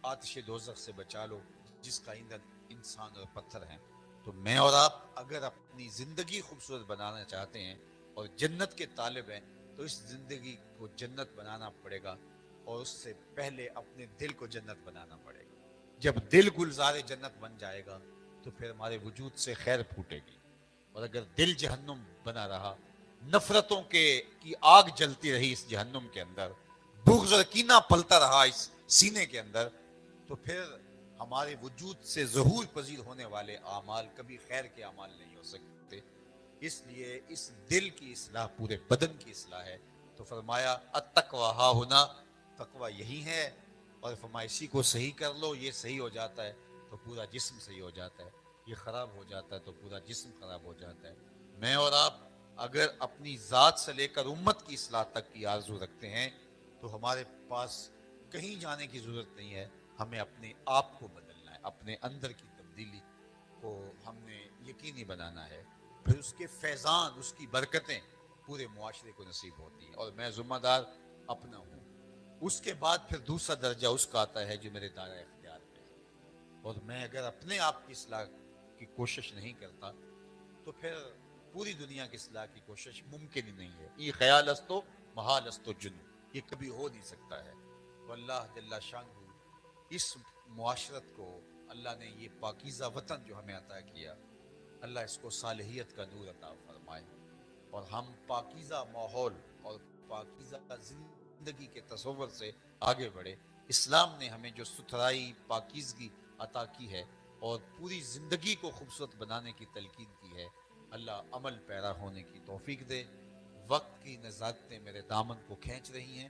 آتش دوزخ سے بچا لو جس کا ایندھن انسان اور پتھر ہیں۔ تو میں اور آپ اگر اپنی زندگی خوبصورت بنانا چاہتے ہیں اور جنت کے طالب ہیں تو اس زندگی کو جنت بنانا پڑے گا، اور اس سے پہلے اپنے دل کو جنت بنانا پڑے گا۔ جب دل گلزار جنت بن جائے گا تو پھر ہمارے وجود سے خیر پھوٹے گی، اور اگر دل جہنم بنا رہا، نفرتوں کی آگ جلتی رہی اس جہنم کے اندر، بغض اور کینہ پلتا رہا اس سینے کے اندر، تو پھر ہمارے وجود سے ظہور پذیر ہونے والے اعمال کبھی خیر کے اعمال نہیں ہو سکتے۔ اس لیے اس دل کی اصلاح پورے بدن کی اصلاح ہے۔ تو فرمایا التقویٰ ہا ہنا، تقویٰ یہی ہے، اور فرمایا اسی کو صحیح کر لو، یہ صحیح ہو جاتا ہے تو پورا جسم صحیح ہو جاتا ہے، یہ خراب ہو جاتا ہے تو پورا جسم خراب ہو جاتا ہے۔ میں اور آپ اگر اپنی ذات سے لے کر امت کی اصلاح تک کی آرزو رکھتے ہیں تو ہمارے پاس کہیں جانے کی ضرورت نہیں ہے، ہمیں اپنے آپ کو بدلنا ہے، اپنے اندر کی تبدیلی کو ہم نے یقینی بنانا ہے، پھر اس کے فیضان، اس کی برکتیں پورے معاشرے کو نصیب ہوتی ہیں، اور میں ذمہ دار اپنا ہوں۔ اس کے بعد پھر دوسرا درجہ اس کا آتا ہے جو میرے دائرہ اختیار میں ہے، اور میں اگر اپنے آپ کی اصلاح کی کوشش نہیں کرتا تو پھر پوری دنیا کی اصلاح کی کوشش ممکن ہی نہیں ہے۔ یہ خیال استو محال استو جنو، یہ کبھی ہو نہیں سکتا ہے۔ تو اللہ جل شانہ اس معاشرت کو، اللہ نے یہ پاکیزہ وطن جو ہمیں عطا کیا، اللہ اس کو صالحیت کا نور عطا فرمائے، اور ہم پاکیزہ ماحول اور پاکیزہ زندگی کے تصور سے آگے بڑھے۔ اسلام نے ہمیں جو ستھرائی، پاکیزگی عطا کی ہے اور پوری زندگی کو خوبصورت بنانے کی تلقین کی ہے، اللہ عمل پیرا ہونے کی توفیق دے۔ وقت کی نزاکتیں میرے دامن کو کھینچ رہی ہیں،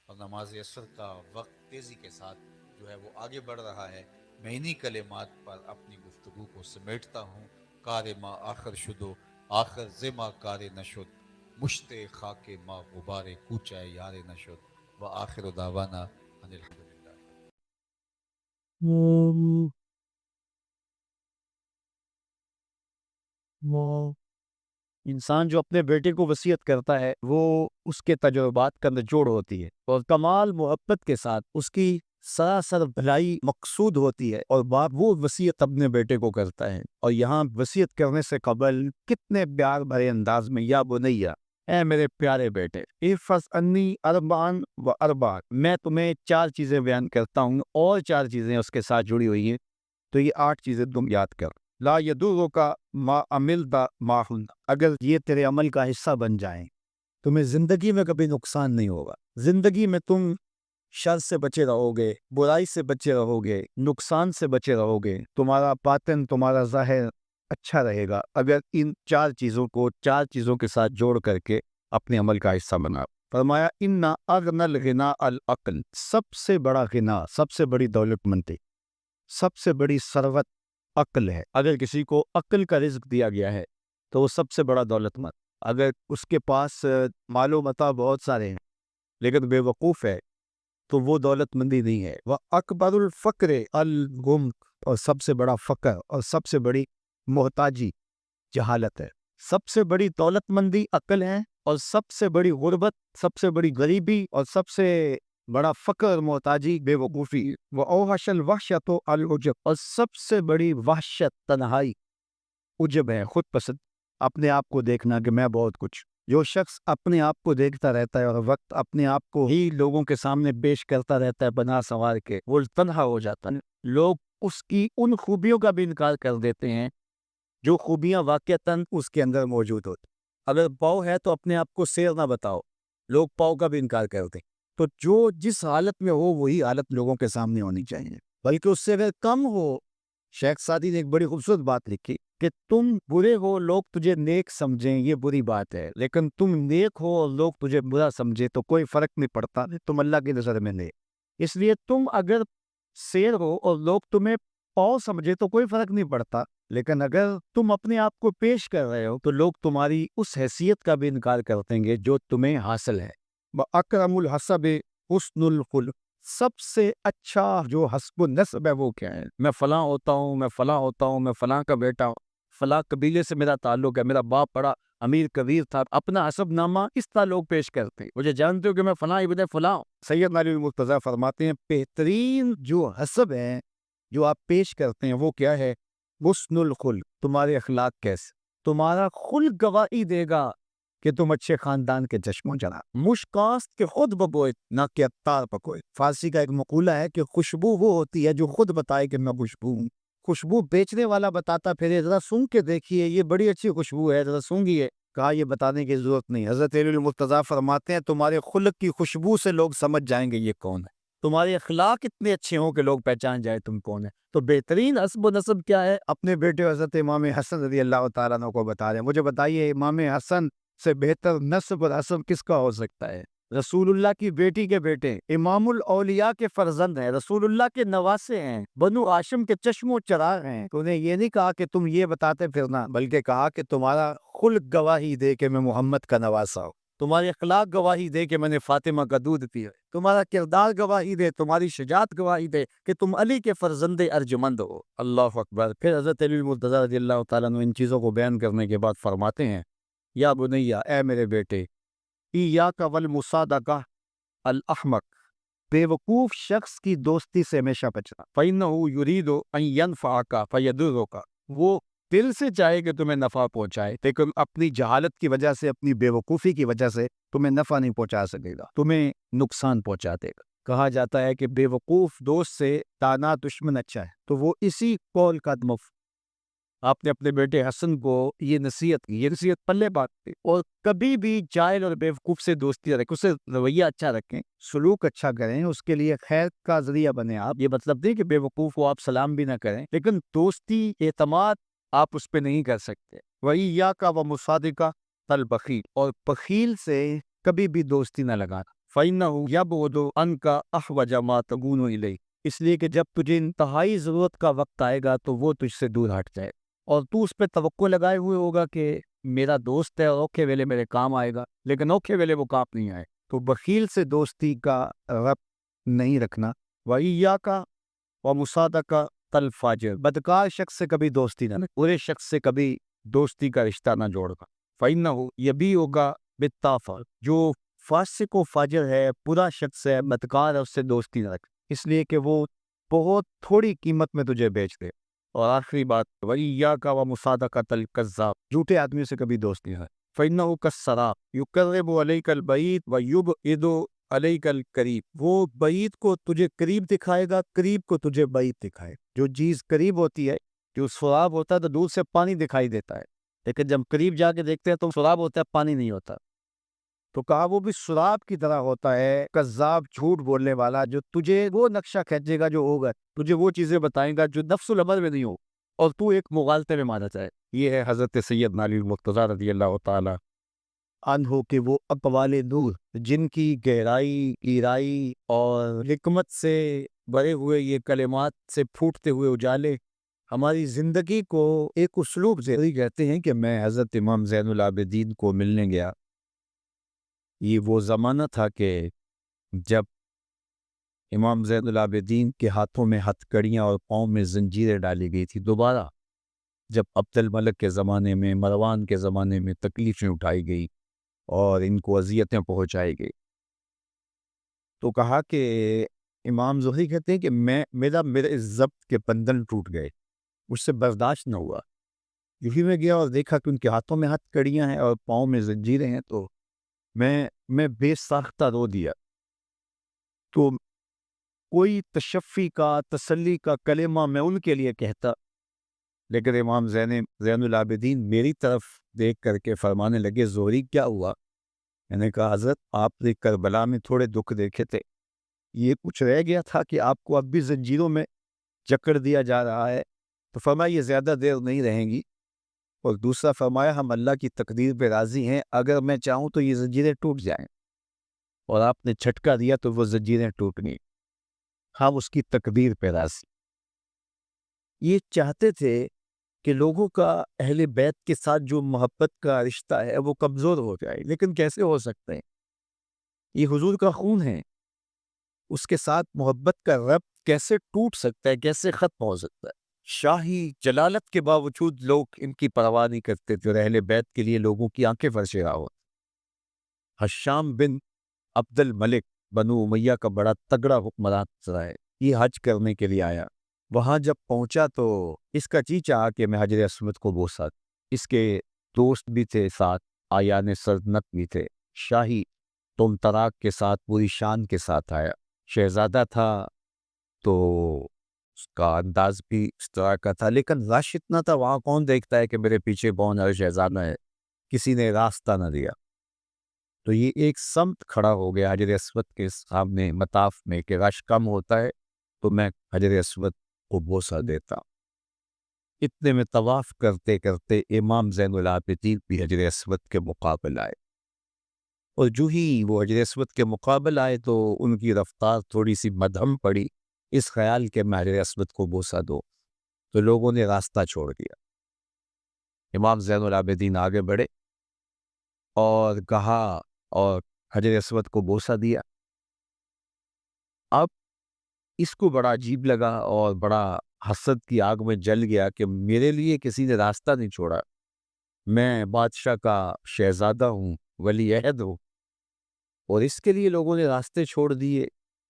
اور نماز عصر کا وقت تیزی کے ساتھ جو ہے وہ آگے بڑھ رہا ہے۔ میں انہی کلمات پر اپنی گفتگو کو سمیٹتا ہوں۔ کار ما آخر شدو، آخر زما کار نشد، مشت خاک ما غبار کوچہ یار نشد، و آخر دعوانا ان الحمدللہ۔ انسان جو اپنے بیٹے کو وصیت کرتا ہے وہ اس کے تجربات کا نچوڑ ہوتی ہے، اور کمال محبت کے ساتھ اس کی سراسر بھلائی مقصود ہوتی ہے، اور باپ وہ وصیت اپنے بیٹے کو کرتا ہے۔ اور یہاں وصیت کرنے سے قبل کتنے پیار بھرے انداز میں، یا بنیا، اے میرے پیارے بیٹے، احفظ انی اربعا و اربعا، میں تمہیں 4 چیزیں بیان کرتا ہوں اور 4 چیزیں اس کے ساتھ جڑی ہوئی ہیں، تو یہ 8 چیزیں تم یاد کر۔ لا یدرک ما عملت معہن، اگر یہ تیرے عمل کا حصہ بن جائیں تمہیں زندگی میں کبھی نقصان نہیں ہوگا۔ زندگی میں تم شر سے بچے رہو گے، برائی سے بچے رہو گے، نقصان سے بچے رہو گے، تمہارا باطن، تمہارا ظاہر اچھا رہے گا اگر ان 4 چیزوں کو 4 چیزوں کے ساتھ جوڑ کر کے اپنے عمل کا حصہ بنا۔ فرمایا ان اغنى الغنى العقل، سب سے بڑا غنا، سب سے بڑی دولت مندی، سب سے بڑی ثروت عقل ہے۔ اگر کسی کو عقل کا رزق دیا گیا ہے تو وہ سب سے بڑا دولت مند۔ اگر اس کے پاس مال و متاع بہت سارے ہیں لیکن بے وقوف ہے تو وہ دولت مندی نہیں ہے۔ وہ اکبر الفقر الغم، اور سب سے بڑا فقر اور سب سے بڑی محتاجی جہالت ہے۔ سب سے بڑی دولت مندی عقل ہے، اور سب سے بڑی غربت، سب سے بڑی غریبی اور سب سے بڑا فقر اور محتاجی بے وقوفی۔ وہ اوحش الوحشت العجب، اور سب سے بڑی وحشت تنہائی عجب ہے، خود پسند، اپنے آپ کو دیکھنا کہ میں بہت کچھ۔ جو شخص اپنے آپ کو دیکھتا رہتا ہے اور وقت اپنے آپ کو ہی لوگوں کے سامنے پیش کرتا رہتا ہے بنا سنوار کے، وہ تنہا ہو جاتا ہے۔ لوگ اس کی ان خوبیوں کا بھی انکار کر دیتے ہیں جو خوبیاں واقعتاً اس کے اندر موجود ہوتی۔ اگر پاؤ ہے تو اپنے آپ کو سیر نہ بتاؤ، لوگ پاؤ کا بھی انکار کرتے ہیں۔ تو جو جس حالت میں ہو وہی حالت لوگوں کے سامنے ہونی چاہیے، بلکہ اس سے اگر کم ہو۔ شیخ سعدی نے ایک بڑی خوبصورت بات لکھی کہ تم برے ہو، لوگ تجھے نیک سمجھیں، یہ بری بات ہے، لیکن تم نیک ہو اور لوگ تجھے برا سمجھے تو کوئی فرق نہیں پڑتا، تم اللہ کی نظر میں نیک۔ اس لیے تم اگر سیر ہو اور لوگ تمہیں پاؤ سمجھے تو کوئی فرق نہیں پڑتا، لیکن اگر تم اپنے آپ کو پیش کر رہے ہو تو لوگ تمہاری اس حیثیت کا بھی انکار کر دیں گے جو تمہیں حاصل ہے۔ اکرم الحسب حسن الخلق، سب سے اچھا جو حسب النسب ہے وہ کیا ہے؟ میں فلاں ہوتا ہوں، میں فلاں ہوتا ہوں، میں فلاں کا بیٹا ہوں، فلاں قبیلے سے میرا تعلق ہے، میرا باپ بڑا امیر کبیر تھا، اپنا حسب نامہ اس طرح لوگ پیش کرتے ہیں، مجھے جانتے ہو کہ میں فلاں ابن فلاں ہوں۔ سید علی مرتضیٰ فرماتے ہیں بہترین جو حسب ہے جو آپ پیش کرتے ہیں وہ کیا ہے؟ حسن الخلق، تمہارے اخلاق کیسے، تمہارا خلق گواہی دے گا کہ تم اچھے خاندان کے چشموں چلا، مشکاست کے خود ببوئے نہ کہ عطار پکوئے۔ فارسی کا ایک مقولہ ہے کہ خوشبو وہ ہوتی ہے جو خود بتائے کہ میں خوشبو ہوں، خوشبو بیچنے والا بتاتا پھر ذرا سونگھ کے دیکھیے یہ بڑی اچھی خوشبو ہے، ذرا سونگھیے، کہا یہ بتانے کی ضرورت نہیں۔ حضرت علی المرتضیٰ فرماتے ہیں تمہارے خلق کی خوشبو سے لوگ سمجھ جائیں گے یہ کون ہے، تمہارے اخلاق اتنے اچھے ہوں کہ لوگ پہچان جائے تم کون ہے۔ تو بہترین حسب و نسب کیا ہے؟ اپنے بیٹے حضرت امام حسن رضی اللہ تعالیٰ عنہ کو بتا رہے ہیں، مجھے بتائیے امام حسن سے بہتر نسب اور حسب کس کا ہو سکتا ہے؟ رسول اللہ کی بیٹی کے بیٹے، امام الاولیاء کے فرزند ہیں، رسول اللہ کے نواسے ہیں، بنو ہاشم کے چشم و چراغ ہیں۔ تو انہیں یہ نہیں کہا کہ تم یہ بتاتے پھرنا، بلکہ کہا کہ تمہارا خلق گواہی دے کہ میں محمد کا نواسا ہوں، تمہارے اخلاق گواہی دے کہ میں نے فاطمہ کا دودھ پیا، تمہارا کردار گواہی دے، تمہاری شجاعت گواہی دے کہ تم علی کے فرزند ارجمند ہو۔ اللہ اکبر۔ پھر حضرت علی المرتضیٰ رضی اللہ تعالیٰ عنہ ان چیزوں کو بیان کرنے کے بعد فرماتے ہیں یا بنیا، اے میرے بیٹے، ایاک والمصادقہ الاحمق، بے وقوف شخص کی دوستی سے ہمیشہ بچنا، فإنہ یرید ان ینفعک فیضرک، وہ دل سے چاہے کہ تمہیں نفع پہنچائے لیکن اپنی جہالت کی وجہ سے، اپنی بے وقوفی کی وجہ سے تمہیں نفع نہیں پہنچا سکے گا، تمہیں نقصان پہنچا دے گا۔ کہا جاتا ہے کہ بے وقوف دوست سے دانا دشمن اچھا ہے، تو وہ اسی قول کا آپ نے اپنے بیٹے حسن کو یہ نصیحت کی، یہ نصیحت پلے بات تھی، اور کبھی بھی جاہل اور بیوقوف سے دوستی رکھیں، اسے رویہ اچھا رکھیں، سلوک اچھا کریں، اس کے لیے خیر کا ذریعہ بنے آپ۔ یہ مطلب نہیں کہ بیوقوف کو آپ سلام بھی نہ کریں، لیکن دوستی اعتماد آپ اس پہ نہیں کر سکتے۔ وَإِيَّاكَ وَمُصَادِقَ الْبَخِيلَ، اور بخیل سے کبھی بھی دوستی نہ لگانا، فَإِنَّهُ يَبْعُدُ عَنْكَ أَحْوَجَ مَا تَكُونُ إِلَيْهِ، اس لیے کہ جب تجھے انتہائی ضرورت کا وقت آئے گا تو وہ تجھ سے دور ہٹ جائے، اور تو اس پہ توقع لگائے ہوئے ہوگا کہ میرا دوست ہے اور اوکھے ویلے میرے کام آئے گا، لیکن اوکھے ویلے وہ کام نہیں آئے، تو بخیل سے دوستی کا ربط نہیں رکھنا۔ وَإِيَّاكَ وَمُصَادَقَةَ الْفَاجِرِ، بدکار شخص سے کبھی دوستی نہ رکھ، برے شخص سے کبھی دوستی کا رشتہ نہ جوڑنا۔ فَإِنَّهُ يَبِيعُكَ بِالتَّعْفُرِ، جو فاسق و فاجر ہے، برا شخص ہے، بدکار ہے، اس سے دوستی نہ رکھ، اس لیے کہ وہ بہت تھوڑی قیمت میں تجھے بیچ دے۔ اور آخری بات، وَإِيَّاكَ وَمُصَادَقَةَ الْكَذَّابِ، جھوٹے آدمی سے کبھی دوستی نہ رکھ، فَإِنَّهُ كَالسَّرَابِ يُقَرِّبُ عَلَيْكَ الْبَعِيدَ وَيُبْعِدُ عَلَيْكَ الْقَرِيبَ، وہ بعید کو تجھے قریب دکھائے گا، قریب کو تجھے بعید دکھائے گا۔ جو چیز قریب ہوتی ہے، جو سراب ہوتا ہے تو دور سے پانی دکھائی دیتا ہے، لیکن جب قریب جا کے دیکھتے ہیں تو سراب ہوتا ہے، پانی نہیں ہوتا۔ تو کہا وہ بھی سراب کی طرح ہوتا ہے، کذاب، جھوٹ بولنے والا، جو تجھے وہ نقشہ کھینچے گا جو ہوگا، تجھے وہ چیزیں بتائیں گا جو نفس الامر میں نہیں ہو، اور تو ایک مغالطے میں مانا جائے۔ یہ ہے حضرت سید علی المرتضیٰ رضی اللہ تعالی عنہ کے وہ اقوال نور، جن کی گہرائی، گہرائی اور حکمت سے بھرے ہوئے یہ کلمات سے پھوٹتے ہوئے اجالے ہماری زندگی کو ایک اسلوب سے کہتے ہیں کہ میں حضرت امام زین العابدین کو ملنے گیا۔ یہ وہ زمانہ تھا کہ جب امام زین العابدین کے ہاتھوں میں ہتھ کڑیاں اور پاؤں میں زنجیریں ڈالی گئی تھی، دوبارہ جب عبد الملک کے زمانے میں، مروان کے زمانے میں تکلیفیں اٹھائی گئی اور ان کو اذیتیں پہنچائی گئی، تو کہا کہ امام زہری کہتے ہیں کہ میرے ضبط کے بندھن ٹوٹ گئے، مجھ سے برداشت نہ ہوا، یہی میں گیا اور دیکھا کہ ان کے ہاتھوں میں ہتھ کڑیاں ہیں اور پاؤں میں زنجیریں ہیں، تو میں بے ساختہ رو دیا۔ تو کوئی تشفی کا، تسلی کا کلمہ میں ان کے لیے کہتا، لیکن امام زین العابدین میری طرف دیکھ کر کے فرمانے لگے، زہری کیا ہوا؟ میں نے کہا حضرت آپ نے کربلا میں تھوڑے دکھ دیکھے تھے، یہ کچھ رہ گیا تھا کہ آپ کو اب بھی زنجیروں میں جکڑ دیا جا رہا ہے؟ تو فرمایا یہ زیادہ دیر نہیں رہیں گی، اور دوسرا فرمایا ہم اللہ کی تقدیر پہ راضی ہیں، اگر میں چاہوں تو یہ زنجیریں ٹوٹ جائیں، اور آپ نے جھٹکا دیا تو وہ زنجیریں ٹوٹ گئیں، ہم اس کی تقدیر پہ راضی۔ یہ چاہتے تھے کہ لوگوں کا اہل بیت کے ساتھ جو محبت کا رشتہ ہے وہ کمزور ہو جائے، لیکن کیسے ہو سکتے ہیں؟ یہ حضور کا خون ہے، اس کے ساتھ محبت کا ربط کیسے ٹوٹ سکتا ہے، کیسے ختم ہو سکتا ہے؟ شاہی جلالت کے باوجود لوگ ان کی پرواہ نہیں کرتے تھے اور اہل بیت کے لیے لوگوں کی آنکھیں فرشیرا ہو۔ حشام بن عبد الملک بنو امیہ کا بڑا تگڑا حکمران رہا ہے، یہ حج کرنے کے لیے آیا۔ وہاں جب پہنچا تو اس کا جی چاہا کہ میں حجر اسود کو بوسا دوں۔ اس کے دوست بھی تھے، ساتھ آیان سلطنت بھی تھے۔ شاہی تم تراک کے ساتھ پوری شان کے ساتھ آیا، شہزادہ تھا تو اس کا انداز بھی اس طرح کا تھا، لیکن رش اتنا تھا، وہاں کون دیکھتا ہے کہ میرے پیچھے کون ہے، شہزادہ ہے، کسی نے راستہ نہ دیا۔ تو یہ ایک سمت کھڑا ہو گیا حجر اسود کے سامنے مطاف میں کہ رش کم ہوتا ہے تو میں حجر اسود کو بوسہ دیتا ہوں۔ اتنے میں طواف کرتے کرتے امام زین العابدین بھی حجر اسود کے مقابل آئے، اور جو ہی وہ حجر اسود کے مقابل آئے تو ان کی رفتار تھوڑی سی مدھم پڑی، اس خیال کہ میں حجر اسود کو بوسہ دو، تو لوگوں نے راستہ چھوڑ دیا۔ امام زین العابدین آگے بڑھے اور کہا اور حجر اسود کو بوسہ دیا۔ اب اس کو بڑا عجیب لگا اور بڑا حسد کی آگ میں جل گیا کہ میرے لیے کسی نے راستہ نہیں چھوڑا، میں بادشاہ کا شہزادہ ہوں، ولی عہد ہوں، اور اس کے لیے لوگوں نے راستے چھوڑ دیے۔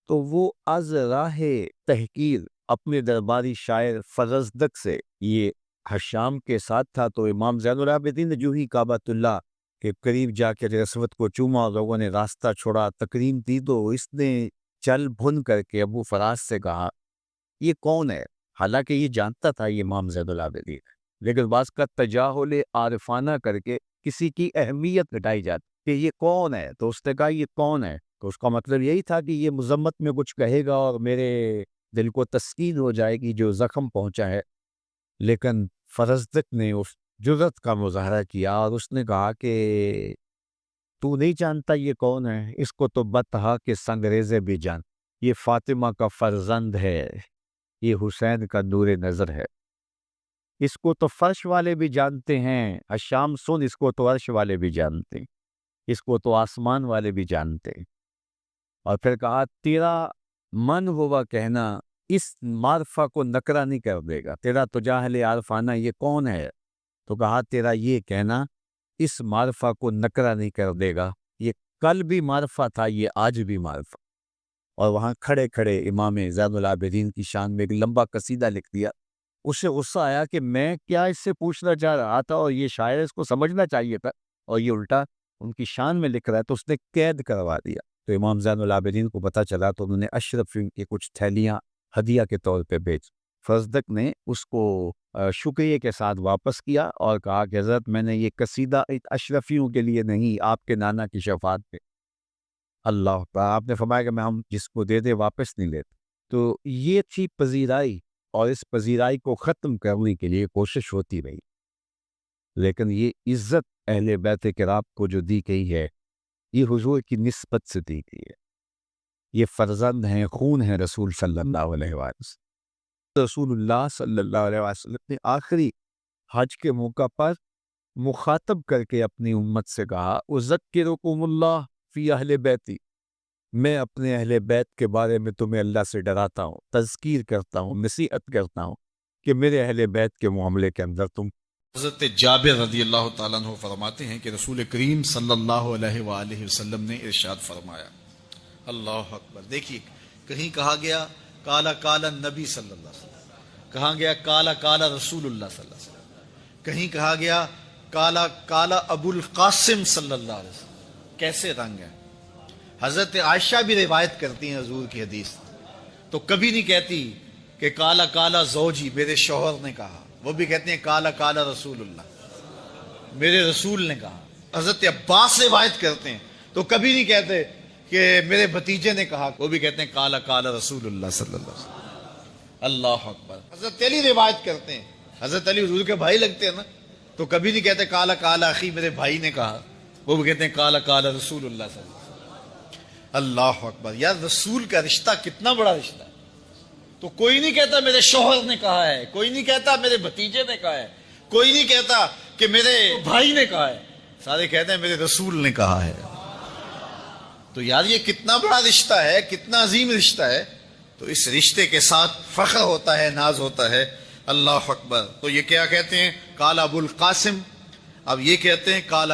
تو وہ از راہ تحقیر اپنے درباری شاعر فرزدق سے یہ حشام کے ساتھ تھا، تو امام زین العابدین نے جو ہی کعبۃ اللہ کے قریب جا کے حجر اسود کو چوما اور لوگوں نے راستہ چھوڑا، تکریم دی، تو اس نے چل بھن کر کے ابو فراز سے کہا یہ کون ہے؟ حالانکہ یہ جانتا تھا یہ امام زین العابدین، لیکن بعض کا تجاہل عارفانہ کر کے کسی کی اہمیت گھٹائی جاتی کہ یہ کون ہے، تو اس نے کہا یہ کون ہے، تو اس کا مطلب یہی تھا کہ یہ مذمت میں کچھ کہے گا اور میرے دل کو تسکین ہو جائے گی جو زخم پہنچا ہے۔ لیکن فرزدق نے اس جرأت کا مظاہرہ کیا اور اس نے کہا کہ تو نہیں جانتا یہ کون ہے، اس کو تو بطحا کے سنگریزے بھی جان، یہ فاطمہ کا فرزند ہے، یہ حسین کا نور نظر ہے، اس کو تو فرش والے بھی جانتے ہیں، حشام سن، اس کو تو عرش والے بھی جانتے ہیں، اس کو تو آسمان والے بھی جانتے ہیں۔ اور پھر کہا تیرا من ہوا کہنا اس معرفہ کو نکرہ نہیں کر دے گا، تیرا تو جاہل عارفانہ یہ کون ہے، تو کہا تیرا یہ کہنا اس معرفہ کو نکرہ نہیں کر دے گا، یہ کل بھی معرفہ تھا، یہ آج بھی معرفہ۔ اور وہاں کھڑے کھڑے امام زین العابدین کی شان میں ایک لمبا قصیدہ لکھ دیا۔ اسے غصہ آیا کہ میں کیا اس سے پوچھنا چاہ رہا تھا اور یہ شاعر اس کو سمجھنا چاہیے تھا، اور یہ الٹا ان کی شان میں لکھ رہا ہے، تو اس نے قید کروا دیا۔ تو امام زین العابدین کو پتہ چلا تو انہوں نے اشرفیوں کی کچھ تھیلیاں ہدیہ کے طور پہ بھیج۔ فرزدق نے اس کو شکریہ کے ساتھ واپس کیا اور کہا کہ حضرت میں نے یہ قصیدہ اشرفیوں کے لیے نہیں، آپ کے نانا کی شفاعت پہ۔ اللہ اکبر، آپ نے فرمایا کہ میں ہم جس کو دے دے واپس نہیں لیتے۔ تو یہ تھی پذیرائی، اور اس پذیرائی کو ختم کرنے کے لیے کوشش ہوتی رہی، لیکن یہ عزت اہل بیت کرام کو جو دی گئی ہے یہ حضور کی نسبت سے دی گئی ہے، یہ فرزند ہیں، خون ہیں رسول صلی اللہ علیہ وسلم۔ رسول اللہ صلی اللہ علیہ وسلم نے آخری حج کے موقع پر مخاطب کر کے اپنی امت سے کہا اذکرکم اللہ فی اہل بیتی، میں اپنے اہل بیت کے بارے میں تمہیں اللہ سے ڈراتا ہوں، تذکیر کرتا ہوں، نصیحت کرتا ہوں کہ میرے اہل بیت کے معاملے کے اندر تم۔ حضرت جابر رضی اللہ تعالیٰ عنہ فرماتے ہیں کہ رسول کریم صلی اللہ علیہ وآلہ وسلم نے ارشاد فرمایا، اللہ اکبر، دیکھیے کہیں کہا گیا کالا کالا نبی صلی اللہ علیہ وسلم، کہا گیا کالا کالا رسول اللہ صلی اللہ علیہ وسلم، کہیں کہا گیا کالا کالا ابو القاسم صلی اللہ علیہ وسلم، کیسے رنگ ہے۔ حضرت عائشہ بھی روایت کرتی ہیں حضور کی حدیث، تو کبھی نہیں کہتی کہ کالا کالا زوجی، میرے شوہر نے کہا، وہ بھی کہتے ہیں کالا کالا رسول اللہ، میرے رسول نے کہا۔ حضرت عباس روایت کرتے ہیں تو کبھی نہیں کہتے کہ میرے بھتیجے نے کہا، وہ بھی کہتے ہیں کالا کالا رسول اللہ صلی اللہ علیہ وسلم۔ اللہ اکبر۔ حضرت علی روایت کرتے ہیں، حضرت علی حضور کے بھائی لگتے ہیں نا، تو کبھی نہیں کہتے کالا کالا اخی، میرے بھائی نے کہا، وہ بھی کہتے ہیں کالا کالا رسول اللہ صلی اللہ علیہ وسلم۔ اللہ اکبر، یار رسول کا رشتہ کتنا بڑا رشتہ ہے۔ تو کوئی نہیں کہتا میرے شوہر نے کہا ہے، کوئی نہیں کہتا میرے بھتیجے نے کہا ہے، کوئی نہیں کہتا کہ میرے بھائی نے کہا ہے، سارے کہتے ہیں میرے رسول نے کہا ہے۔ تو یار یہ کتنا بڑا رشتہ ہے، کتنا عظیم رشتہ ہے، تو اس رشتے کے ساتھ فخر ہوتا ہے، ناز ہوتا ہے۔ اللہ اکبر۔ تو یہ کیا کہتے ہیں؟ قال ابو القاسم، اب یہ کہتے ہیں قال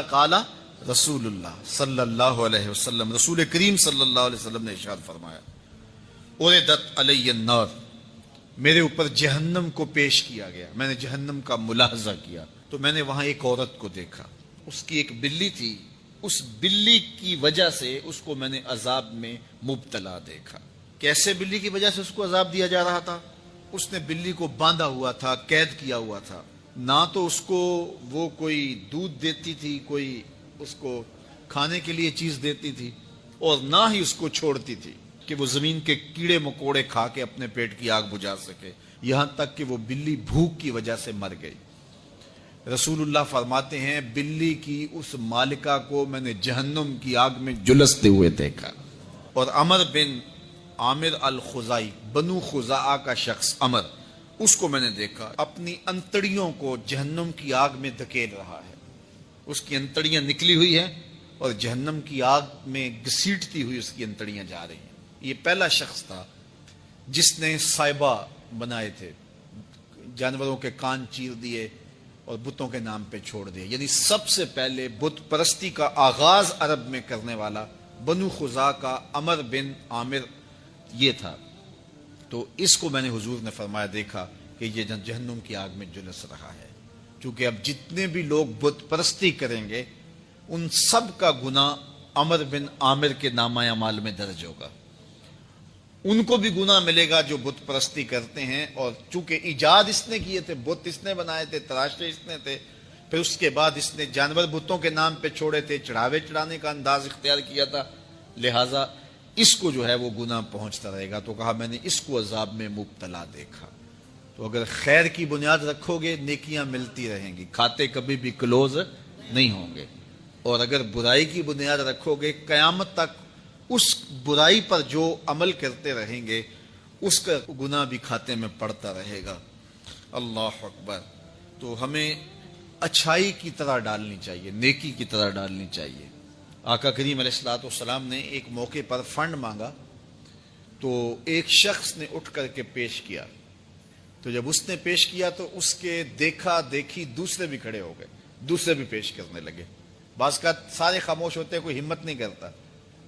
رسول اللہ صلی اللہ علیہ وسلم، رسول کریم صلی اللہ علیہ وسلم نے ارشاد فرمایا، اُرِدَتْ عَلَيَّ النَّارُ، میرے اوپر جہنم کو پیش کیا گیا، میں نے جہنم کا ملاحظہ کیا، تو میں نے وہاں ایک عورت کو دیکھا، اس کی ایک بلی تھی، اس بلی کی وجہ سے اس کو میں نے عذاب میں مبتلا دیکھا۔ کیسے بلی کی وجہ سے اس کو عذاب دیا جا رہا تھا؟ اس نے بلی کو باندھا ہوا تھا، قید کیا ہوا تھا، نہ تو اس کو وہ کوئی دودھ دیتی تھی، کوئی اس کو کھانے کے لیے چیز دیتی تھی، اور نہ ہی اس کو چھوڑتی تھی کہ وہ زمین کے کیڑے مکوڑے کھا کے اپنے پیٹ کی آگ بجھا سکے، یہاں تک کہ وہ بلی بھوک کی وجہ سے مر گئی۔ رسول اللہ فرماتے ہیں بلی کی اس مالکہ کو میں نے جہنم کی آگ میں جلستے ہوئے دیکھا۔ اور عمر بن عامر الخزائی، بنو خزاعہ کا شخص عمر، اس کو میں نے دیکھا اپنی انتڑیوں کو جہنم کی آگ میں دھکیل رہا ہے، اس کی انتڑیاں نکلی ہوئی ہیں اور جہنم کی آگ میں گھسیٹتی ہوئی اس کی انتڑیاں جا رہی ہیں۔ یہ پہلا شخص تھا جس نے سائبہ بنائے تھے، جانوروں کے کان چیر دیے اور بتوں کے نام پہ چھوڑ دیے، یعنی سب سے پہلے بت پرستی کا آغاز عرب میں کرنے والا بنو خزاعہ کا عمر بن عامر یہ تھا۔ تو اس کو میں نے حضور نے فرمایا دیکھا کہ یہ جہنم کی آگ میں جلس رہا ہے، کیونکہ اب جتنے بھی لوگ بت پرستی کریں گے ان سب کا گناہ عمر بن عامر کے نامہ اعمال میں درج ہوگا، ان کو بھی گناہ ملے گا جو بت پرستی کرتے ہیں، اور چونکہ ایجاد اس نے کیے تھے، بت اس نے بنائے تھے، تراشے اس نے تھے، پھر اس کے بعد اس نے جانور بتوں کے نام پہ چھوڑے تھے، چڑھاوے چڑھانے کا انداز اختیار کیا تھا، لہٰذا اس کو جو ہے وہ گناہ پہنچتا رہے گا۔ تو کہا میں نے اس کو عذاب میں مبتلا دیکھا۔ تو اگر خیر کی بنیاد رکھو گے نیکیاں ملتی رہیں گی، کھاتے کبھی بھی کلوز نہیں ہوں گے، اور اگر برائی کی بنیاد رکھو گے قیامت تک اس برائی پر جو عمل کرتے رہیں گے اس کا گناہ بھی کھاتے میں پڑتا رہے گا۔ اللہ اکبر۔ تو ہمیں اچھائی کی طرح ڈالنی چاہیے، نیکی کی طرح ڈالنی چاہیے۔ آقا کریم علیہ الصلوۃ والسلام نے ایک موقع پر فنڈ مانگا تو ایک شخص نے اٹھ کر کے پیش کیا، تو جب اس نے پیش کیا تو اس کے دیکھا دیکھی دوسرے بھی کھڑے ہو گئے، دوسرے بھی پیش کرنے لگے، بعض کا سارے خاموش ہوتے ہیں، کوئی ہمت نہیں کرتا،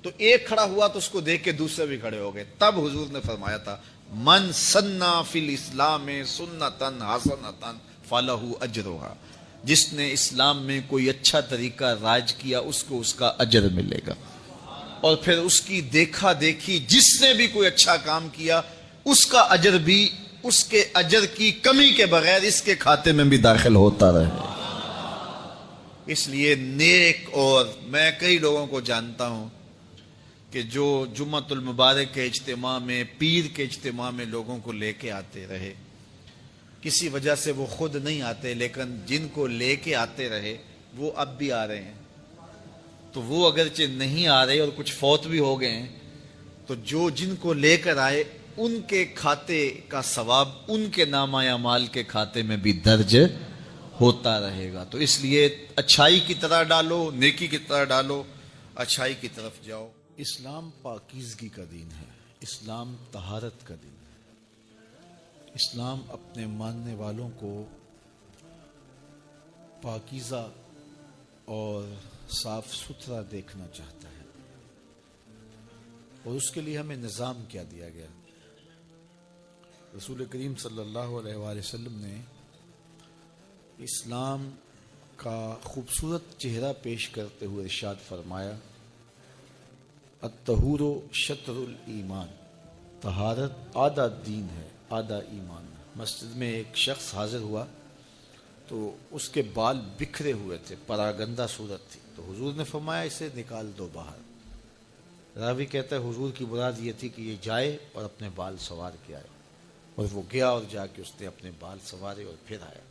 تو ایک کھڑا ہوا تو اس کو دیکھ کے دوسرے بھی کھڑے ہو گئے۔ تب حضور نے فرمایا تھا من سنّا فی الاسلام سنتن حسنتن فلہ اجرھا، جس نے اسلام میں کوئی اچھا طریقہ رائج کیا اس کو اس کا اجر ملے گا، اور پھر اس کی دیکھا دیکھی جس نے بھی کوئی اچھا کام کیا اس کا اجر بھی اس کے اجر کی کمی کے بغیر اس کے کھاتے میں بھی داخل ہوتا رہے۔ اس لیے نیک، اور میں کئی لوگوں کو جانتا ہوں کہ جو جمعۃ المبارک کے اجتماع میں، پیر کے اجتماع میں لوگوں کو لے کے آتے رہے، کسی وجہ سے وہ خود نہیں آتے لیکن جن کو لے کے آتے رہے وہ اب بھی آ رہے ہیں، تو وہ اگرچہ نہیں آ رہے اور کچھ فوت بھی ہو گئے ہیں، تو جو جن کو لے کر آئے ان کے کھاتے کا ثواب ان کے نامہ اعمال کے کھاتے میں بھی درج ہوتا رہے گا۔ تو اس لیے اچھائی کی طرح ڈالو، نیکی کی طرح ڈالو، اچھائی کی طرف جاؤ۔ اسلام پاکیزگی کا دین ہے، اسلام طہارت کا دین ہے، اسلام اپنے ماننے والوں کو پاکیزہ اور صاف ستھرا دیکھنا چاہتا ہے، اور اس کے لیے ہمیں نظام کیا دیا گیا۔ رسول کریم صلی اللہ علیہ وآلہ وسلم نے اسلام کا خوبصورت چہرہ پیش کرتے ہوئے ارشاد فرمایا الطہور شطر الایمان، طہارت آدھا دین ہے، آدھا ایمان ہے۔ مسجد میں ایک شخص حاضر ہوا تو اس کے بال بکھرے ہوئے تھے، پراگندہ صورت تھی، تو حضور نے فرمایا اسے نکال دو باہر۔ راوی کہتا ہے حضور کی مراد یہ تھی کہ یہ جائے اور اپنے بال سنوار کے آئے، اور وہ گیا اور جا کے اس نے اپنے بال سنوارے اور پھر آیا،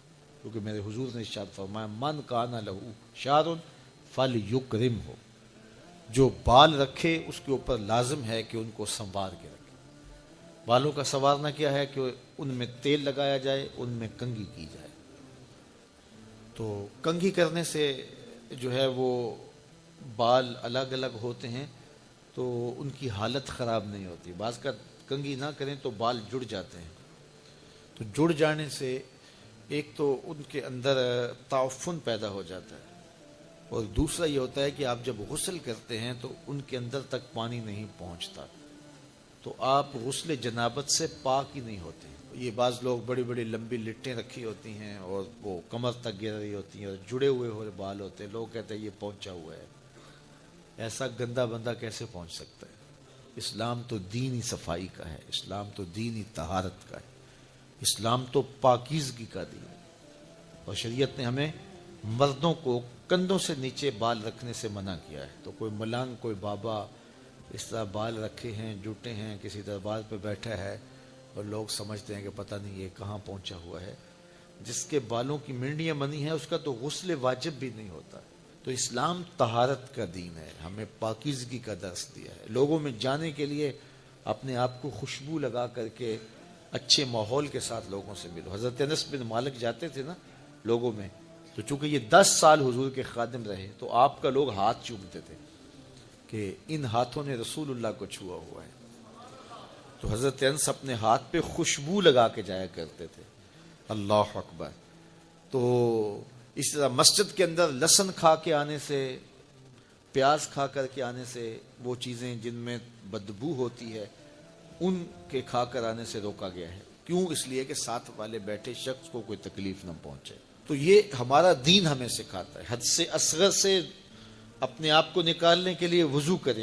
کیونکہ میرے حضور نے ارشاد فرمایا من کان لہ شعر فلیکرمہ، جو بال رکھے اس کے اوپر لازم ہے کہ ان کو سنوار کے رکھے۔ بالوں کا سنوارنا کیا ہے کہ ان میں تیل لگایا جائے، ان میں کنگھی کی جائے۔ تو کنگھی کرنے سے جو ہے وہ بال الگ الگ ہوتے ہیں، تو ان کی حالت خراب نہیں ہوتی. بعض کا کنگھی نہ کریں تو بال جڑ جاتے ہیں. تو جڑ جانے سے ایک تو ان کے اندر تعفن پیدا ہو جاتا ہے, اور دوسرا یہ ہوتا ہے کہ آپ جب غسل کرتے ہیں تو ان کے اندر تک پانی نہیں پہنچتا, تو آپ غسل جنابت سے پاک ہی نہیں ہوتے. یہ بعض لوگ بڑی بڑی لمبی لٹیں رکھی ہوتی ہیں اور وہ کمر تک گر رہی ہوتی ہیں اور جڑے ہوئے بال ہوتے ہیں, لوگ کہتے ہیں یہ پہنچا ہوا ہے. ایسا گندا بندہ کیسے پہنچ سکتا ہے؟ اسلام تو دینی صفائی کا ہے, اسلام تو دینی طہارت کا ہے, اسلام تو پاکیزگی کا دین ہے. اور شریعت نے ہمیں مردوں کو کندھوں سے نیچے بال رکھنے سے منع کیا ہے. تو کوئی ملنگ, کوئی بابا اس طرح بال رکھے ہیں, جوٹے ہیں, کسی دربار پہ بیٹھا ہے اور لوگ سمجھتے ہیں کہ پتہ نہیں یہ کہاں پہنچا ہوا ہے. جس کے بالوں کی منڈیاں بنی ہیں اس کا تو غسل واجب بھی نہیں ہوتا. تو اسلام طہارت کا دین ہے, ہمیں پاکیزگی کا درس دیا ہے. لوگوں میں جانے کے لیے اپنے آپ کو خوشبو لگا کر کے اچھے ماحول کے ساتھ لوگوں سے ملو. حضرت انس بن مالک جاتے تھے نا لوگوں میں, تو چونکہ یہ 10 سال حضور کے خادم رہے تو آپ کا لوگ ہاتھ چومتے تھے کہ ان ہاتھوں نے رسول اللہ کو چھوا ہوا ہے. تو حضرت انس اپنے ہاتھ پہ خوشبو لگا کے جایا کرتے تھے. اللہ اکبر. تو اس طرح مسجد کے اندر لہسن کھا کے آنے سے, پیاز کھا کر کے آنے سے, وہ چیزیں جن میں بدبو ہوتی ہے ان کے کھا کر آنے سے روکا گیا ہے. کیوں؟ اس لیے کہ ساتھ والے بیٹھے شخص کو کوئی تکلیف نہ پہنچے. تو یہ ہمارا دین ہمیں سکھاتا ہے. حد سے اصغر سے اپنے آپ کو نکالنے کے لیے وضو کریں,